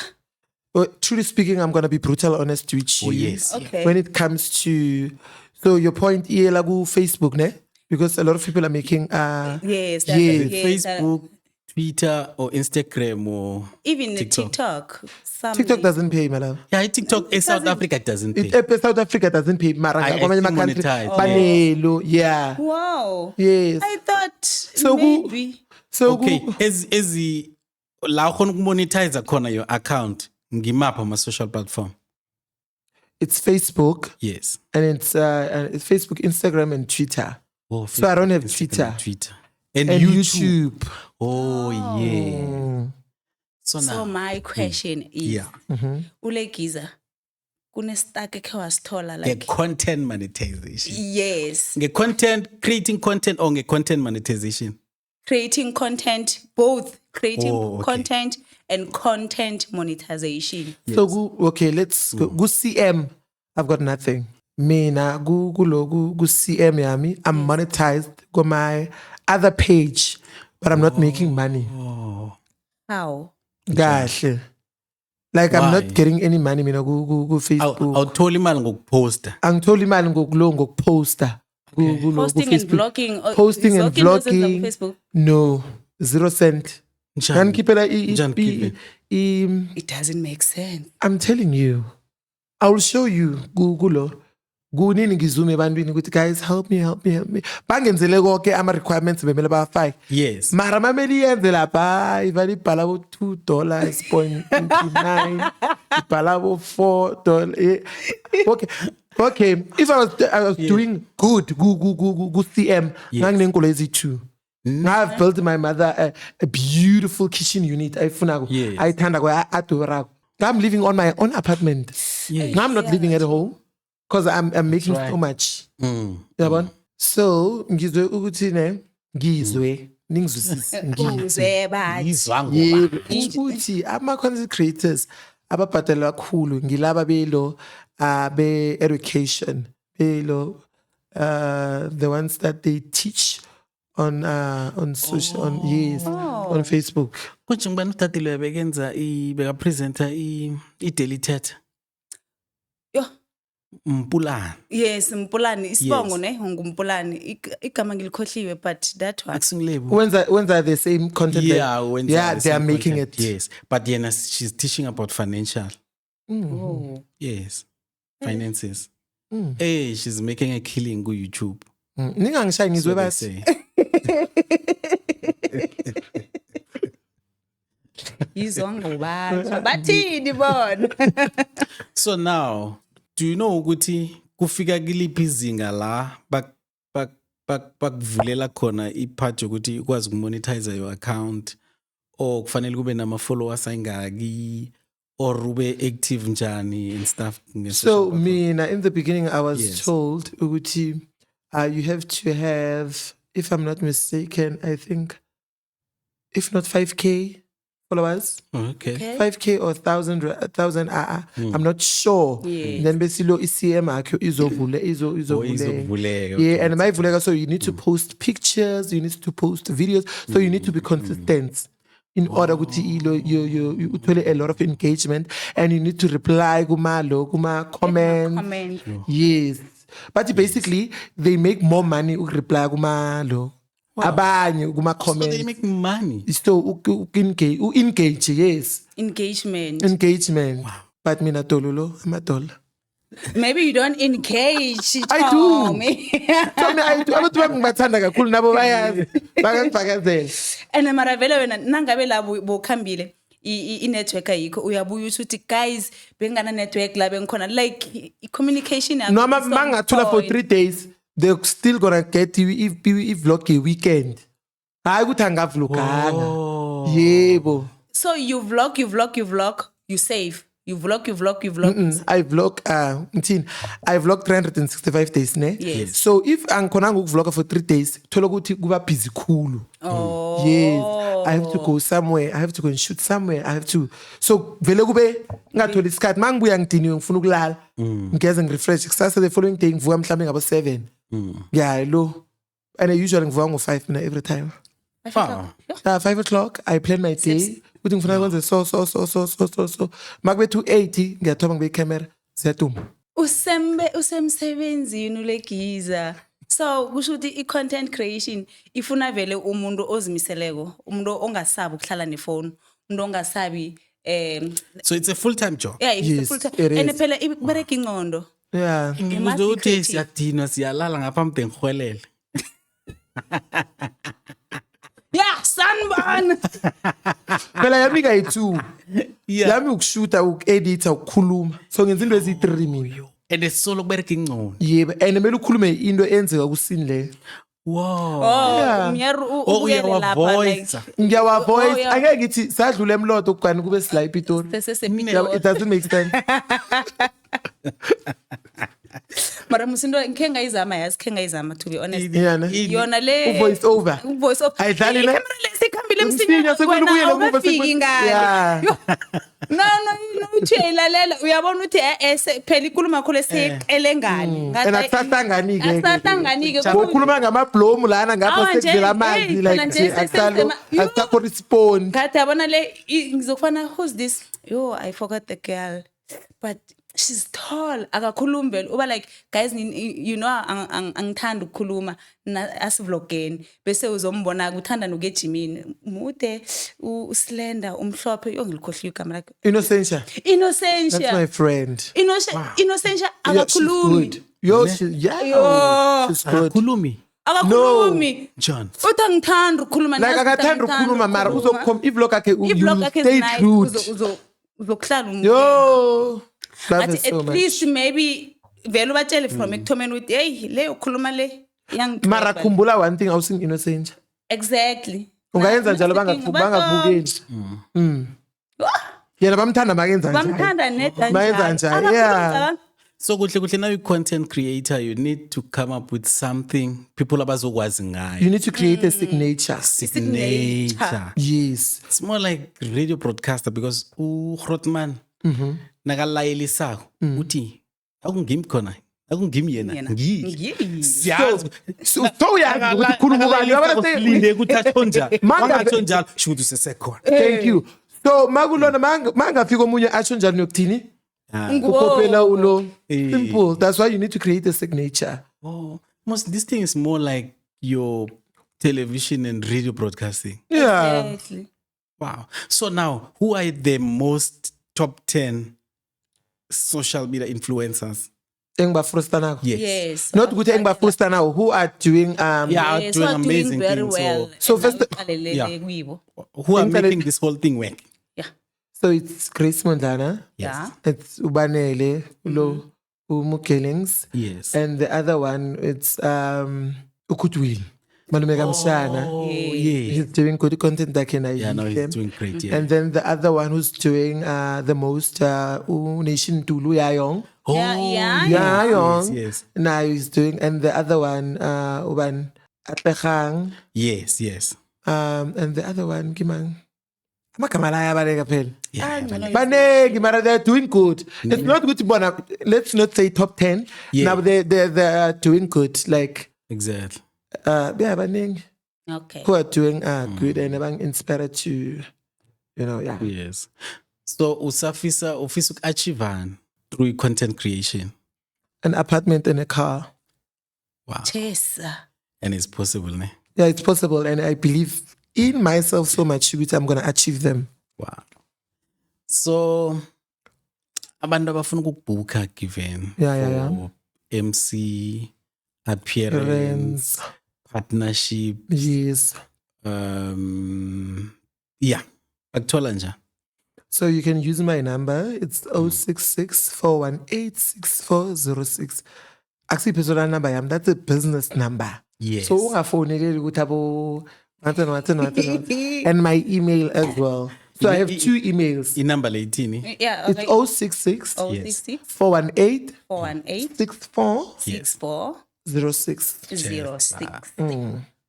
Truly speaking, I'm gonna be brutal honest with you. Oh, yes. Okay. When it comes to, so your point here, like Facebook, ne? Because a lot of people are making Yes, that's yes. yes, Facebook, Twitter, or Instagram, or even TikTok. TikTok. Some TikTok doesn't pay, my love. Yeah, TikTok in South Africa doesn't pay. South Africa doesn't pay. Mara I kwamanye think ama-country, monetized, banelo, yeah. Wow. Yes. I thought So maybe. So Okay, as la ukhona ukumonetize khona your account ngimapha ama social platform. it's Facebook Yes. and it's Facebook, Instagram, and Twitter. Oh, So I don't have Instagram, Twitter. Twitter. And, And YouTube. YouTube. Oh, yeah. So So now, my question is, yeah. ulegiza kunestak ekhe wasithola The like content monetization. yes, Creating content or content monetization. creating content, both creating Oh, okay. content and content monetization. So okay, let's go. Go CM. I've got nothing. Mina go CM yami. I'm monetized. Go my other page, but I'm not making money. How? Gahle. Like I'm Why? not getting any money. Mina go Facebook. Awuthola imali ngokuposta. Angithola imali ngokuposta. Posting and vlogging. Posting and Vlogging was on vlogging. Facebook. No, 0 cent. Njani? Ngikhiphela It doesn't make sense. I'm telling you. I will show you Google. Kunini ngizume ebantwini ukuthi guys help me. Bangenzele konke ama requirements bemele bafake. Yes. Mara mameli yenze lapha ivali ibhala bo $2.29 ibhala bo $4. Okay. If I was doing good, go CM, nganginenkolo ezi2. I've built my mother a beautiful kitchen unit. Yes. I'm living on my own apartment. Yes. I'm not living at home because I'm making so much. Yabona? So ngizwe ukuthi ne ngizwe ningizwisise Uzwe bathi. Izwa ngoba. yebo ukuthi ama-content creators ababhadalwa kakhulu ngilaba belo be education belo the ones that they teach on social on Facebook. Konje ngibani utatile bekenza bekapresenta i-daily tete. Yo. Mpulani. Yes, Mpulani. Isibongo Yes. ne ngumpulani. Igama ngilikhohliwe but that one. Akusingilebo. When's the same content? Yeah, they are making it. Yes, but yena she's teaching about financial. Oh. Yes, finances. Hey, she's making a killing go YouTube. Ningangishayi ngizwe So they bathi. say. Izwa ngobathi. Bathini bona? So now, do you know ukuthi kufika kiliphi izinga la bakuvulela khona ipart yokuthi ukwazi ukumonetize your account or kufanele kube nama followers ayingaki or ube active njani and stuff. So mina in the beginning I was Yes. told ukuthi you have to have, if I'm not mistaken, I think if not 5K followers, Okay. 5K or 1,000 I'm not sure. Yes. Then basically ECM akho izovule. Izovuleka. Yeah, and my vuleka, so you need to post pictures, you need to post videos, so you need to be consistent in order ukuthi you uthole a lot of engagement, and you need to reply kuma comments. Comment. Yes. But basically they make more money reply kuma abanye kuma So they comments. make money. So engage, yes. Engagement. But mina tolulo amadola. Maybe you don't engage. I do. Tommy. Tommy, I do. Abantu bami ngibathanda kakhulu nabo bayazi. Bakangifakazela. And mara vele wena nangabe la bokhambile i-network ayikho uyabuya uthi guys bengana network la bengikhona like i-communication yakho No, is on mangathula for point. 3 days. They're still gonna get you if vlog a weekend. Hayi ukuthi angavloganga. Yebo. So you vlog, you save. You vlog. I vlog I vlog 365 days ne. Yes. So if angikhonanga ukuvloga for 3 days thola ukuthi kuba busy khulu. Oh. Yes, I have to go somewhere. I have to go and shoot somewhere. I have to. So vele kube ngatholi isikhathi mangibuya ngidiniwe ngifuna ukulala. Ngiyeza ngirefresh kusasa the following day ngivuka mhlambe ngabo 7. Yeah, lo. And I usually ngivuka ngo 5 mina every time. 5 o'clock I plan my day. Uthi ngifuna ukwenza so. Makube 2:80 ngiyathoba ngibe camera siyaduma. Usemsebenzini ulegiza. So kusho ukuthi i-content creation ifuna vele umuntu ozimiseleko, umuntu ongasabi ukuhlala nefone, umuntu ongasabi So it's a full-time job. yeah, it's Yes, a full time. it is. And phela ibereka ingqondo. Yeah. must Ngizwe be ukuthi creative. siyadinwa siyalala ngaphambi ngihwelele. Yeah, sunburn. Phela yami kayi2. Yeah. Yami ukushoota, ukeditor, ukukhuluma. So ngenza into ezi3 mina. And it's solo kubereka ingcono. Yebo, and kumele ukhulume into enzeka kusini le. Wow. Oh, mnyaru ubuyele lapha uyawavoice. like Ngiyawavoid. Oh, yeah. Angeke ngithi sadlula emloto kugani kube sila ipitori. sesepitoli. It doesn't make sense. Mara musindo ngike ngayizama to be honest. Yeah, ne? Yona le Voice over. Voice over. Ayidlali ne? Camera lesikhambile Msinya, msinya sekumele wena ubuyele emuva, awukafiki sekumele- ngani. Yeah. Yo. No uthi uyayilalela uyabona ukuthi phela ikhuluma khole seqele ngani. And akusahlangani ke. Akusahlangani ke. Ngokhuluma ngamablomu lana ngapha Awa, nje, sekuvela amanzi hey, like phela nje Yo. akusakho respond. Kade yabona le ngizokufana who's this? Yo, I forgot the girl. But she's tall. Akakhulumi vele. Uba like guys you know angithanda ukukhuluma asivlogeni bese uzombona uthanda noke gymini. Mude uslender umhlophe yongilkhohliwe igama lakhe. Innocentia. Innocentia. That's my friend. Innocentia Yeah, she's akakhulumi. good. Yo, Yo. she's good. Khulumi. Akakhulumi. John. Uthi angithanda ukukhuluma. Like akathanda ukukhuluma mara uzokhoma ivlog yakhe Ivlog yakhe stay is nice. true. Uzokuhlala Yo. Love But it so at much. least maybe vele ubatshele from ekuthomeni ukuthi hey le ukhuluma le Mara khumbula one thing awusing Innocentia. exactly Ungayenza njalo bangakubukeli. Yena bamthanda makenza njalo. bamthanda neda Mayenza njalo. Yeah. So kuhle now you content creator, you need to come up with something people abazokwazi ngayo. You need to create a signature. Signature. Yes. It's more like radio broadcaster because uGrotman nakalayelisako uthi akungimi khona akungimi yena ngiyi. Siyazi. So uyazi ukuthi khuluma ubani yabona Silinde ukuthi atsho njalo. Manga- Mangatsho njalo sho ukuthi usesekhona. Thank you. So makulona mangafika omunye asho njalo nokuthini? Ukopela ulo. Simple. That's why you need to create a signature. Oh, this thing is more like your television and radio broadcasting. Yeah. exactly Wow. So now, who are the most top 10 social media influencers? Engibafrusta nako. yes Not good engibafrusta now who are doing Yeah, yes, doing who are amazing very things. well So first- Yeah. kuyibo Who are Internet- making this whole thing work? So it's Grace Mondlana. yeah It's Ubanele, Ulo, Umukellings. Yes. And the other one, it's Ukutwil. Malumeka Mshana. Oh, yeah. He's doing good content that can I Yeah, no, use he's them. doing great. Yeah. And then the other one who's doing the most, Nation Tulu Yayong. Oh, yeah. Yayong. yes. Now he's doing, and the other one, Uban Atlechang. Yes, yes. And the other one, Kimang. Makamalaya Barega Pen. Yeah. Banegi, Mara, they're doing good. It's not good to bona. Let's not say top 10. Yeah. Now they're doing good. Like, Exactly. yeah, Banegi, okay who are doing good and I'm inspired to, you know, yeah. Yes. So, usafisa office achieving through content creation. An apartment and a car. Wow. yes And it's possible, ne? Yeah, it's possible. And I believe in myself so much, which I'm going to achieve them. Wow. So, abantu abafuna ukubooka given Yeah. for MC, appearance, Friends. partnership, Yes. yeah. Bakuthola njani? So you can use my number. It's 066 418 6406. Actually, personal number yam. That's a business number. Yes. So ungafoneleli ukuthi abo and my email as well. So I have 2 emails. Inumber leyithini? Yeah, It's okay. 066 066 418 418 64 6406. 06.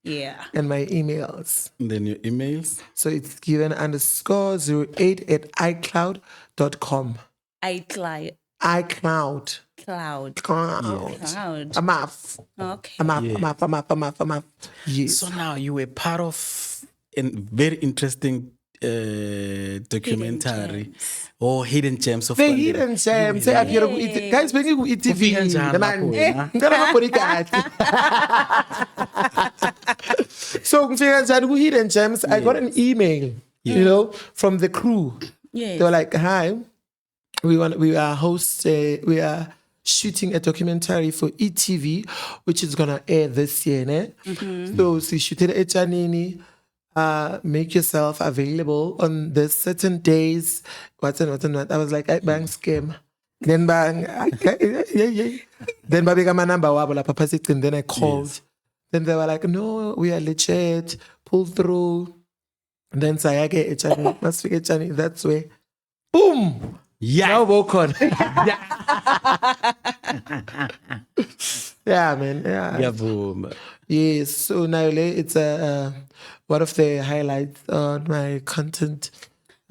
Yeah. And my emails. And then your emails? So it's given_08 at iCloud.com. iCloud. iCloud. Cloud. Cloud. Cloud. I'm off. Okay. I'm off. Yes. So now you were part of a very interesting documentary or hidden gems of The Kwandile. hidden gems. Say appear guys bengi ku Ufika e-TV njani man. lapho wena? Ngicela ngaboni kahle. So ngifika njani ku hidden gems I got an email, you know, from the crew. Yes. They were like, "Hi, we are shooting a documentary for ETV, which is gonna air this year, ne? So shoot it at Janini. Make yourself available on the certain days. What. I was like, I bang scam. Then bang, yeah. Then baby got my number, wabula papa sit, and then I called. Yes. Then they were like, no, we are legit, pull through. And then Sayake Echani, must forget Echani, that's way. Boom! Yeah. Now walk on. Yeah, man. Yeah. Ngiyavuma. Yes. So now it's one of the highlights on my content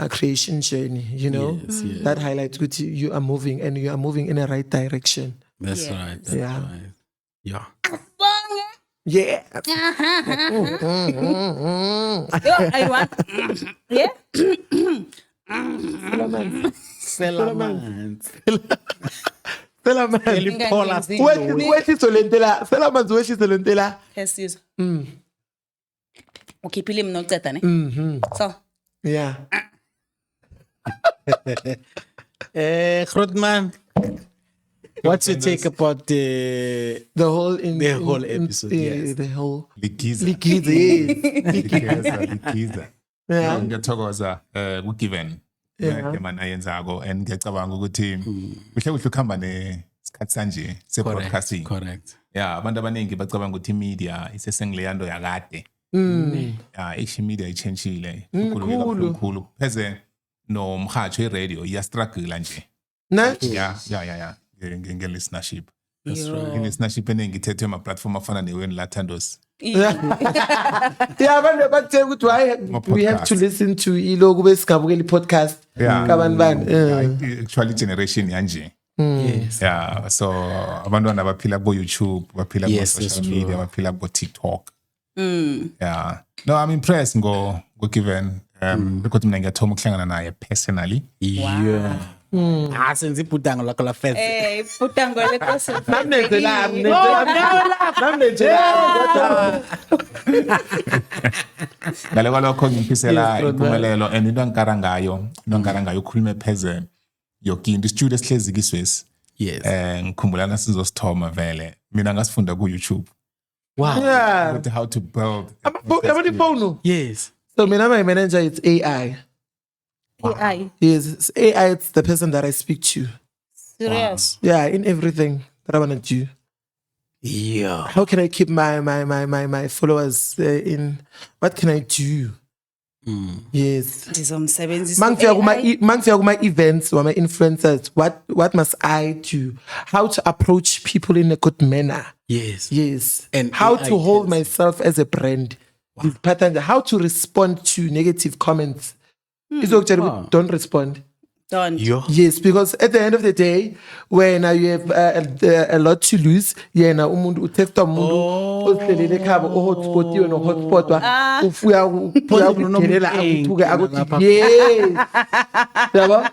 creation journey. You know, Yes, yes. that highlights which you are moving and you are moving in the right direction. That's Yeah. right. That's Yeah. right. Yeah. Yeah. I want. Yeah. Selamans. Selaman. Eliphola Wehlise lentela. Selaman wehlise lentela. Excuse. Ukhiphile mina uceda ne? So. Yeah. Grootman, what's your take about The whole episode, yes. The whole Likiza. Likiza, yes. Likiza. Yeah. Ngiyathokoza ku-Given Yeah. emana yenzako and ngiyacabanga ukuthi kuhle ukuhamba nesikhathi sanje se-broadcasting. Correct. Yeah, abantu abaningi bacabanga ukuthi media isesengileyando yakade. Ishi media ichangile. Khulu. Pheze nomhatsho i-radio iyastruggle nje. Ne? Yeah. Nge-listenership. I-listenership eningi ithethwe ama-platform afana neweni lathandos. Yeah, abantu bakuthe ukuthi why we have to listen to iloku besigabukela i-podcast. Yeah. Kabani. Actually generation yanje. Yes. Yeah, so abantwana baphila ku-YouTube, baphila Yes, ku-social that's media, true. baphila ku-TikTok. Yeah. No, I'm impressed go-Given. Because mina ngiyathoma ukuhlangana naye personally. Yeah. Senze ibhudango lakho la first. Putango le kosi. Ngale kwalokho ngimfisela Yes, brother. impumelelo and into angikara ngayo ukhulume pheze yoke into istudio esihlezi kiswesi. Yes. Ngikhumbula nasizosithoma vele. Mina ngasifunda ku-YouTube. Wow. Yeah. Ukuthi how to build. Yabona ifonu. Yes. So mina my manager it's AI. AI. Yes, it's AI. It's the person that I speak to. Serious. Yeah, in everything that I want to do. Yeah. How can I keep my followers in? What can I do? Yes. Ngizomsebenzisa. Mangifika kuma events wama influencers, what must I do? How to approach people in a good manner? Yes. Yes. And how AI to hold can- myself as a brand. These patterns, how to respond to negative comments. It's okay, don't respond. Don't. Yeah. Yes, because at the end of the day, when you have a lot to lose, yena umuntu utesta umuntu ohlelele ekhaya hotspot yo no hotspot wa ufuya uyakudelela akuthuke akuthi yes. Yabo?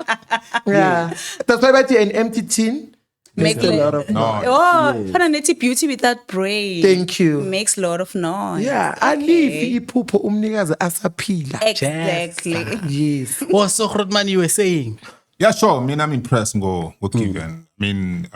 Yeah. That's why bathi an empty tin makes a lot of noise. Oh, fana nethi beauty without brain. Thank you. Makes a lot of noise. Yeah, alive iphupho umnikazi asaphila. Exactly. Yes. Oh, so Grootman, you were saying. Yeah, sure. Mina I'm impressed go-Given. I mean,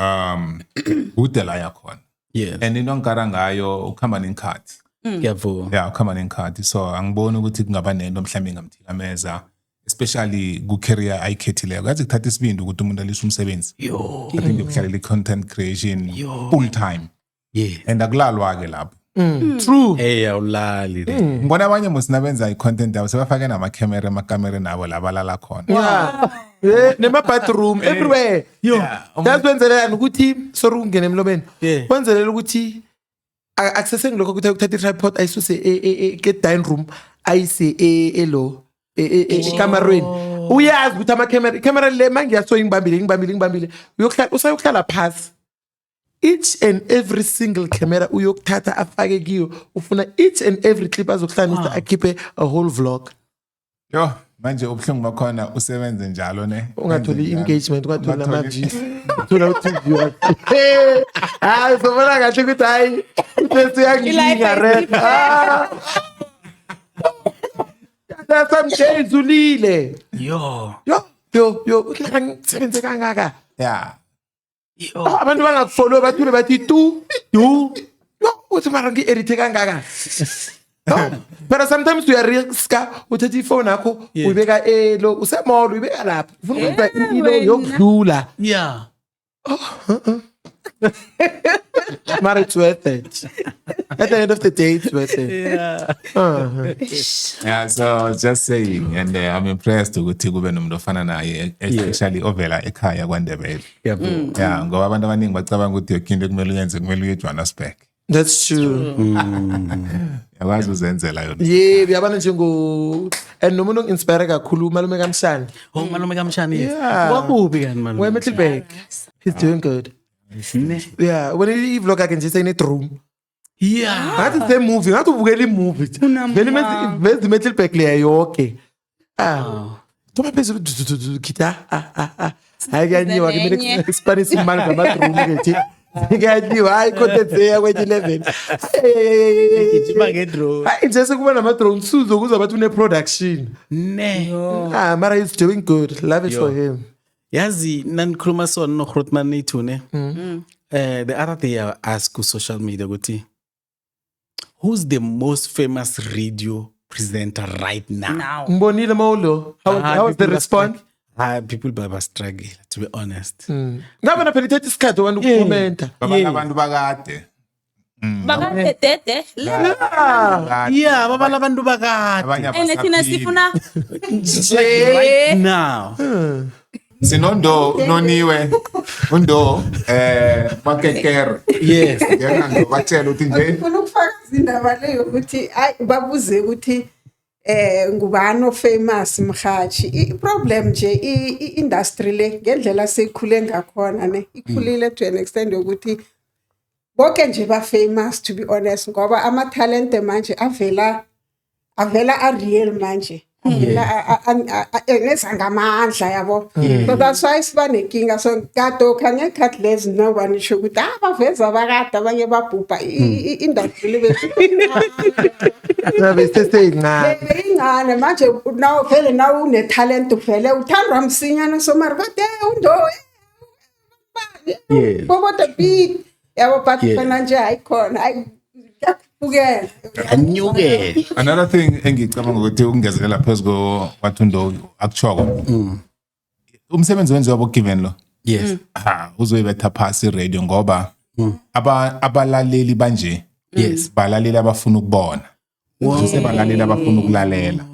udela yakhona. Yes. And into angikara ngayo ukuhamba nenkathi. Ngiyavuma. Yeah, ukuhamba nenkathi. So angiboni ukuthi kungaba nento mhlawumbe ngamthikameza, especially ku-career ayikhethileko. Yazi kuthatha isibindi ukuthi umuntu alise umsebenzi. Yo. Ukuthi ngiyokuhlalela i-content creation full time. Yes. And akulalwa-ke lapho. True. hey awulali le ngibona abanye musinabenza i-content yabo sebafake namakamera emakamera nabo labalala khona Yeah. Nema bathroom everywhere. That's ukuthi sorry ungene emlobeni. Wenzelela ukuthi akusesengilokho ukuthi ukuthatha i-tripod ayisuse ke dining room ayise elo ekamerweni. Uyazi ukuthi i-camera le mangiyaso ngibambile usayokuhlala phansi. Each and every single camera uyokuthatha afake kiyo ufuna each and every clip azokuhlanisa akhiphe a whole vlog. Yo manje ubuhlungu bakhona usebenze njalo ne Ungatholi engagement ungatholi ama-views uthola viewers. Hayi sobona kahle ukuthi hayi sesiyanginga rap. That's some days ulile. yo Ngisebenze kangaka. yeah Abantu bangakufollow bathule bathi tu. Uthi mara ngi-edit kangaka. But sometimes uyariska uthatha ifone yakho uyibeka elo usemall uyibeka lapha ufuna ukwenza ilo yokudlula. yeah Mara it's worth it. At the end of the day it's worth it. yeah so just saying and I'm impressed ukuthi kube nomuntu ofana naye especially ovela ekhaya kwaNdebele yeah ngoba abantu abaningi bacabanga ukuthi yonke into kumele uyenze kumele uye eJohannesburg. That's true. Yakwazi uzenzela yona. Yeah, uyabona and nomuntu onginspire kakhulu malume kaMshani. malume kaMshani Yeah. wakubi kanti malume We're he's doing good. Yeah, when he vlog I can just say in a room. yeah Ngathi the movie, ngathi ubukela imovie. Vele menze Middleburg le yonke. Toma phezulu kita. Hayi kanyiwa ke mina Spanish imali ngama-room ngithi. Ngiyadliwa hayi content leya kwe-11. gijima ngedrone Hayi nje sekuba nama-drone suzokuza bathi une-production. ne Mara he's doing good. Love it for him. yazi nanikhuluma sona noGrootman nethu ne the other day I asked ku social media ukuthi who's the most famous radio presenter right now? Mbonile Molo. How was the response? People were struggling, to be honest. Ngabe na phela ithatha isikhathi abantu ukukomenta. Abantu bakade. Bakade dede. Yeah, baba labantu bakade. Ene thina sifuna Right now. Sinondo noniwe undo makekere. Yes. Yena batshela uthi nje Ufuna ukufakaza indaba leyo ukuthi babuze ukuthi ngubani famous mhathi i-problem nje i-industry le ngendlela sekhule ngakhona ne ikhulile to an extent yokuthi bonke nje ba famous to be honest ngoba ama talent manje avela a real manje ngamandla yabo so that's why sibane kinga so kato khanye khatlez no one isho ukuthi baveza bakade abanye babhubha i-industry le Ngabe seseyingane. ingane manje nawo vele nawo une talent vele uthandwa msinyana so mara kade undo bobo the beat yabo but khona nje ayikhona ayibukela Anyuke. another thing engicabanga ukuthi ungezelela phezulu kwathundo akuchoko. Umsebenzi wenziwa bo given lo. Yes. Uzoyibetha phasi radio ngoba abalaleli banje Yes. balaleli abafuna ukubona. Sebalaleli abafuna ukulalela.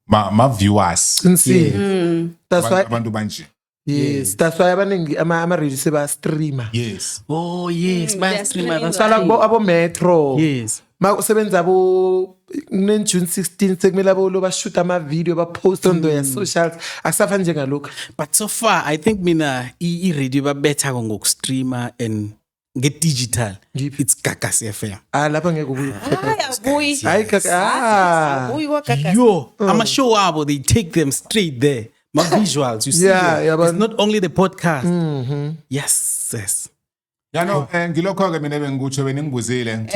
Ma viewers. Sincere. That's why Abantu banje. yes, that's why abaningi ama-radio seba streamer. Yes. Oh yes, they're streaming Sala abo Metro. Yes. Makusebenza abo June 16 sekumele abo lo bashoot ama-video ba-post on their socials akusafani njengalokhu. But so far I think mina i-radio babetha ngokustreama and get digital. It's Gagas FM. Lapha ngeke ukuyi. abuyi. Hayi kaka. Abuyi wakaka. Yo, I'm a show abo, they take them straight there. My visuals, you see. Yeah, them. yeah, but- it's not only the podcast. Yes, yes. Yano ngilokho ke mina bengikutsho beningibuzile.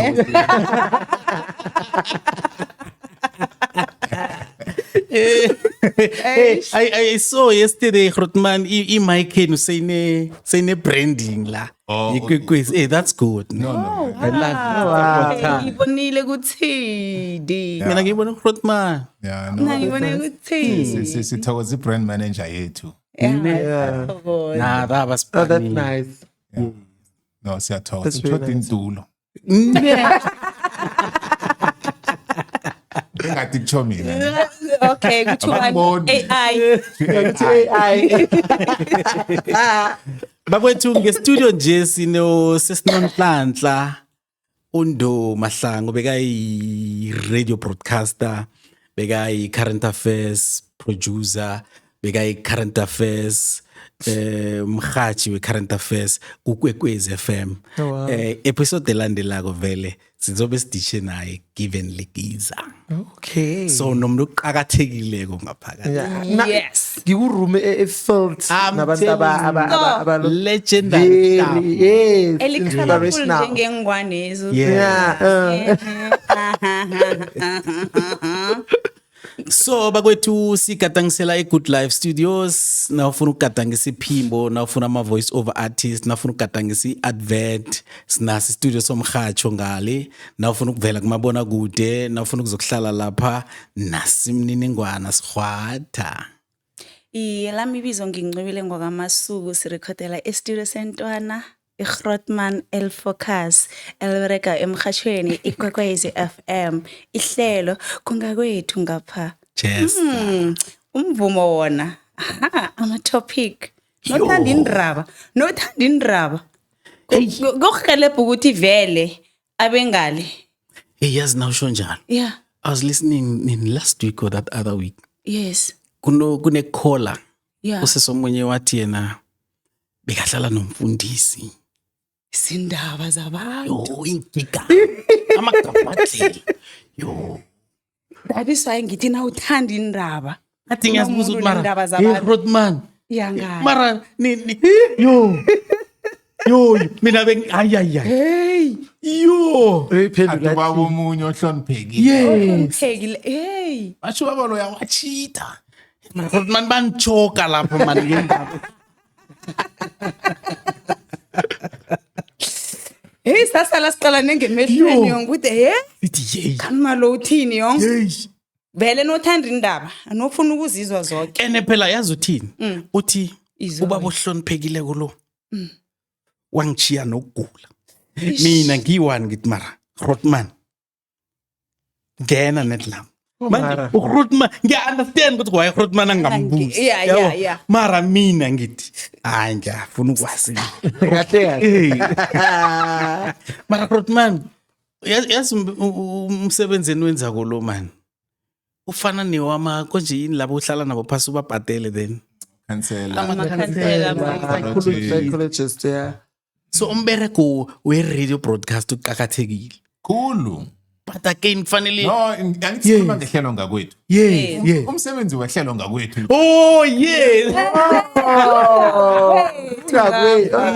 Hey, I saw yesterday Grootman my can say ne branding la. Oh, Hey, that's good. No. I love it. Ngibonile kuthidi. Mina ngibona Grootman. Yeah, no. Ngibone kuthidi. Sithokoza i-brand manager yethu. Yeah. Nah, that was Oh, that's funny. nice. No, siyathokoza. That's very Uthola nice. intulo. Yeah. Engathi kutsho mina. Okay, kuthiwa Abangiboni. AI. AI. Bakwethu ngestudio nje sesinomhlanhla uNdo Mahlangu bekayi radio broadcaster, bekayi current affairs producer, bekayi current affairs mhathi we current affairs kuKwekwezi FM. Episode elandelako vele sizobe sidishe naye Given Likiza. Okay. So nomuntu oqhakathekileko ngaphakathi. Yeah. Yes. Ngiku-room e-filled I'm nabantu telling you. Legendary stuff. Yes. Elikhalaful Inspirational. njengengwanezo. Yeah. So bakwethu sigadangisela eGood Life Studios, nawufuna ukugadangisa iphimbo, nawufuna ama-voice over artist, nawufuna ukugadangisa i-advert, sinasi studio somhatsho ngale, nawufuna ukuvela kumabona kude, nawufuna ukuzokuhlala lapha, nasimniningwana sikhwatha. Iye, lami ibizo ngincwebile ngwakamasuku sirekhodela estudio sentwana iGrootman El Focus elbereka emhathweni iKwekwezi FM ihlelo kungakwethu ngapha. Cheers. Umvumo wona ama-topic nothanda indaba kokuhelebha ukuthi vele abengale. Hey, yazi nawusho njalo. Yeah. I was listening in last week or that other week. Yes. Kune-caller. Yeah. Usesomunye wathi yena bekahlala nomfundisi. Izindaba zabantu. Yo, ingiga. Amagabhadleli. Yo. That is why ngithi na uthanda indaba. Athi ngiyazibuza ukuthi Indaba mara. zabantu. Rodman. Yangani. Mara yo. Yo, mina ayaya. Hey. Yo. Iphendula Athi baba omunye ohloniphekile. Yes. Uphekile. Hey. Basho baba lo uyawachita. Mara Rodman banchoka lapho mani ngendaba. Hey, sasala siqala nengemehlweni yonke ukuthi he Ithi yey. kanima lo uthini yonke. Hey. Vele nothanda indaba anofuna ukuzizwa zonke. Ene phela yazi uthini? Uthi Izolo. ubaba ohloniphekile kulo. Wangichiya nokugula. Mina ngiyiwani ngithi mara Rodman. Ngena netlam. mara. uRodman ngiya-understand ukuthi why uRodman angambuzi. Yeah, Yabo? yeah, yeah. Mara mina ngithi hayi ngiyafuna ukwazi. Kahle kahle. Hey. Mara Rodman yazi umsebenzeni wenzako lo man. Ufana newama konje yini labo uhlala nabo phasi ubabhadele then. Cancela. Amakhansela. Psychologist, yeah. So umbereko we-radio broadcast uqakathekile. Khulu. But again kufanele No, angikhuluma ngehlelo ngakwethu. yeah. Umsebenzi wehlelo ngakwethu. Oh yeah.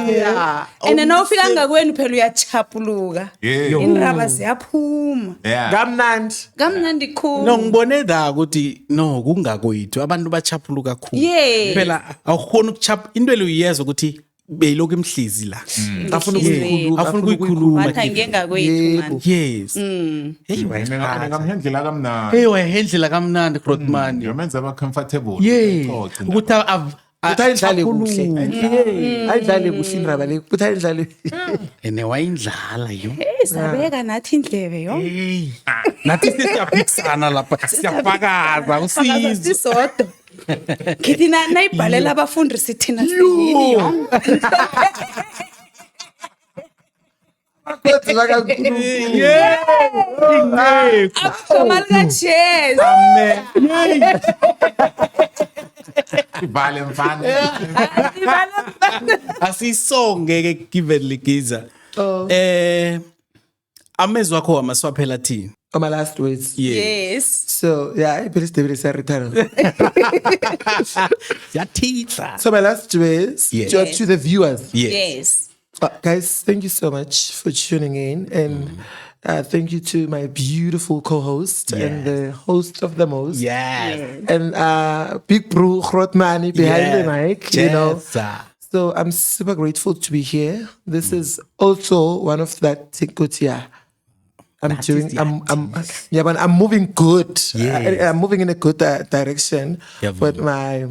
Yeah. And nawufika ngakweni phela uyachapuluka. Yeah. Indaba ziyaphuma. Yeah. Kamnandi. Kamnandi khulu. No ngibone da ukuthi no kungakwethu abantu bachaphuluka kakhulu. Yeah. Phela awukhona ukuchapha into le uyezwa ukuthi beyiloku imhlizi la. Afuna ukuyikhuluma. Afuna ukuyikhuluma. Wathi ngengakwetu man. Yes. Hey Mina ngamhendlela kamnandi. Hey wahendlela kamnandi Grootman. Ngiyamenza aba comfortable. Yeah. Xoxe. Ukuthi Uthi ayidlale kuhle. Ayidlale kuhle indaba le. Uthi ayidlale. ene wayindlala yo. Hey, sabeka nathi indlebe yo. Hey. Nathi siyaphikisana lapha. Siyafakaza usizo. Sisodwa. Kithi nayibhalela abafundi sithina siyini yo. Kodwa kakhulu. Yeah. Akukamali ka-cheers. Amen. Ibhale mfana. Asisonge ke Given Likiza. Amezwi akho amaswaphela thini? My last words. Yes. So, yeah, I believe David is a return. Yathitha. So my last words to the viewers. Yes. Guys, thank you so much for tuning in, and thank you to my beautiful co-host and the host of the most, Yeah. and Big Bro Grootman behind the mic. You know, Sir. so I'm super grateful to be here. This is also one of that Tikotia. I'm moving good. Yes. I'm moving in a good direction Yeah, with my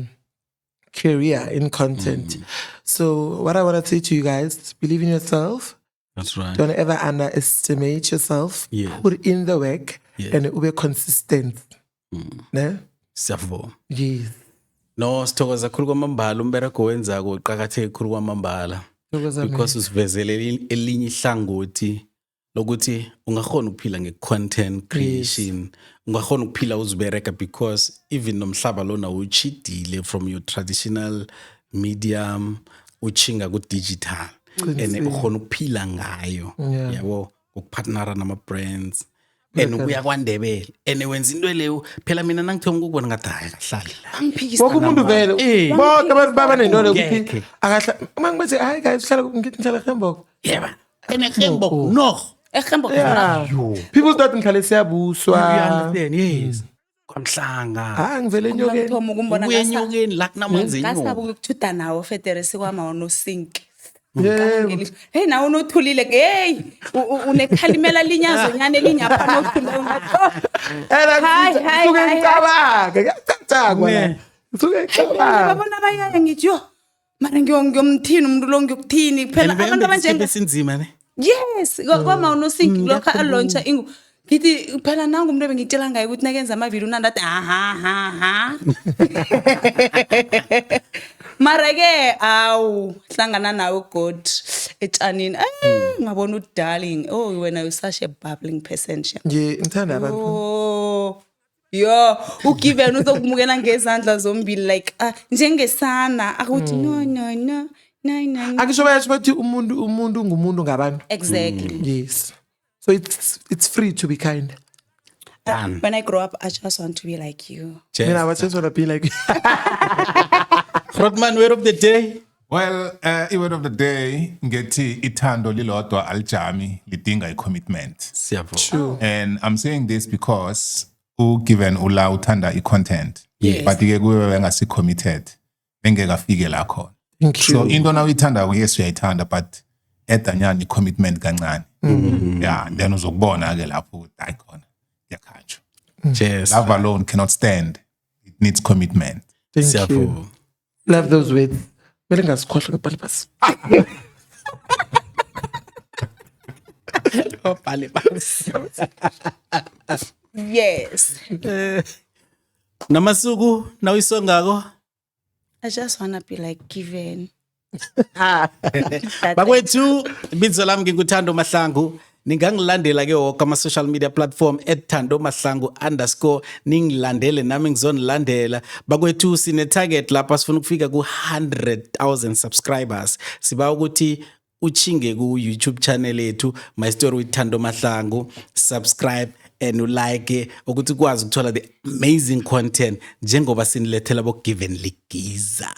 career in content. So what I want to say to you guys, believe in yourself. That's right. Don't ever underestimate yourself. Yeah. Put in the work. and ube consistent ne Siyavuma. yes No, sithokoza kakhulu kwamambala umbereko wenzako uqhakatheke kakhulu kwamambala. Because usivezele elinye ihlangothi lokuthi ungakhona ukuphila nge-content creation, ungakhona ukuphila uzibereka because even nomhlaba lona uchidile from your traditional medium uchinga ku-digital and ukhona ukuphila ngayo yabo ukupartnera nama-brands and ukuya kwaNdebele and wenza into leyo phela mina nangithoma ukubona ngathi hayi kahlali la wonke umuntu vele bonke abantu babanento lokuthi akahla mangibethi hayi guys ngihlala eGembok yeba eneGembok no eGembok people start ngihlale siyabuswa you understand yes kwamhlanga ngivele enyokeni ngithoma ukumbona uyenyokeni la kunamanzi enyo ngasabuka ukuthuda nawo Federe sikwama unoSink yeah hey nawo unothulile hey unekhalimela linyazo nyane linyapha nothule ngathi suke ngicabanga ngiyacacakwa la suke ngicabanga babona bayaya ngithi yo mara ngiyomthini umuntu lo ngiyokuthini phela abantu abanjenga sinzima ne yes kwama unoSink lokho alauncha ingu ngithi phela nangu umuntu ebengitshela ngaye ukuthi nakenza amavideo unandathi ha mara ke awu hlangana nawe god etshanini ngabona darling wena you such a bubbling person nje ngithanda abantu yo ugiven uzokumukela ngezandla zombili like njengesana akuthi no akisho bayasho bathi umuntu ngumuntu ngabantu exactly yes so it's free to be kind when I grow up I just want to be like you mina I just want to be like Rodman, word of the day. Well, word of the day ngethi ithando lilodwa alijami lidinga i-commitment. True. And I'm saying this because ugiven ula uthanda i-content but ke kuwe bengasi committed bengekafike la khona. So into na uyithanda yes uyayithanda but edanyani commitment kancane. Yeah, then uzokubona ke lapho ukuthi hayi khona yakhanjwa. Cheers. Love alone cannot stand. It needs commitment. Thank you. Love those words. Mele ngasikhohle ngapali basi. Opale basi. yes Namasuku nawuyisongako. I just want to be like given Bakwethu ibizo lami nginguthando Mahlangu. Ningangilandela ke wonke ama social media platform @thando_mahlangu_ ningilandele nami ngizonilandela bakwethu sine target lapha sifuna ukufika ku 100,000 subscribers siba ukuthi uchinge ku YouTube channel yethu My Story with Thando Mahlangu subscribe and ulike ukuthi ukwazi ukuthola the amazing content njengoba sinilethela bo Given Ligiza.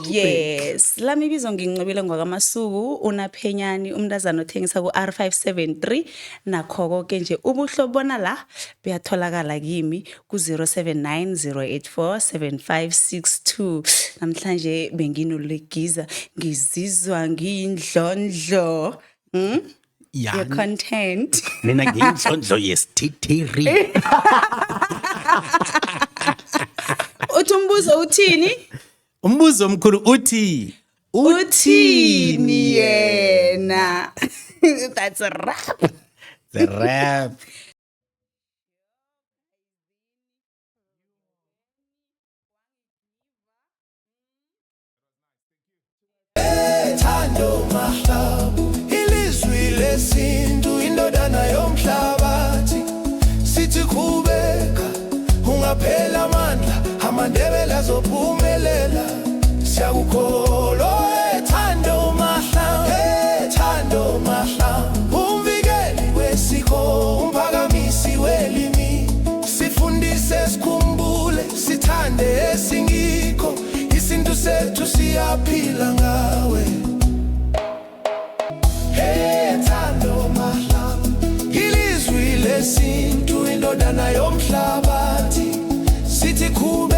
yes lami bizo ngincebile ngwakamasuku unaphenyani umntazana othengisa ku R573 nakho konke nje ubuhlobona la buyatholakala kimi ku 0790847562 namhlanje benginulegiza ngizizwa ngiyindlondlo your content Mina ngiyindlondlo yesithithiri. uthumbuzo uthini Umbuzo omkhulu uthi uthini yena that's a rap the rap. Thando Mahlangu ilizwi lesintu indodana yomhlabathi sithi khubeka ungaphela amandla amandebela azophumelela siyakukholwa Thando Mahlangu umvikeli wesiko umphakamisi welimi sifundise sikhumbule sithande esingikho isintu sethu siyaphila ngawe Thando Mahlangu ilizwi lesintu indodana yomhlabathi sithi khube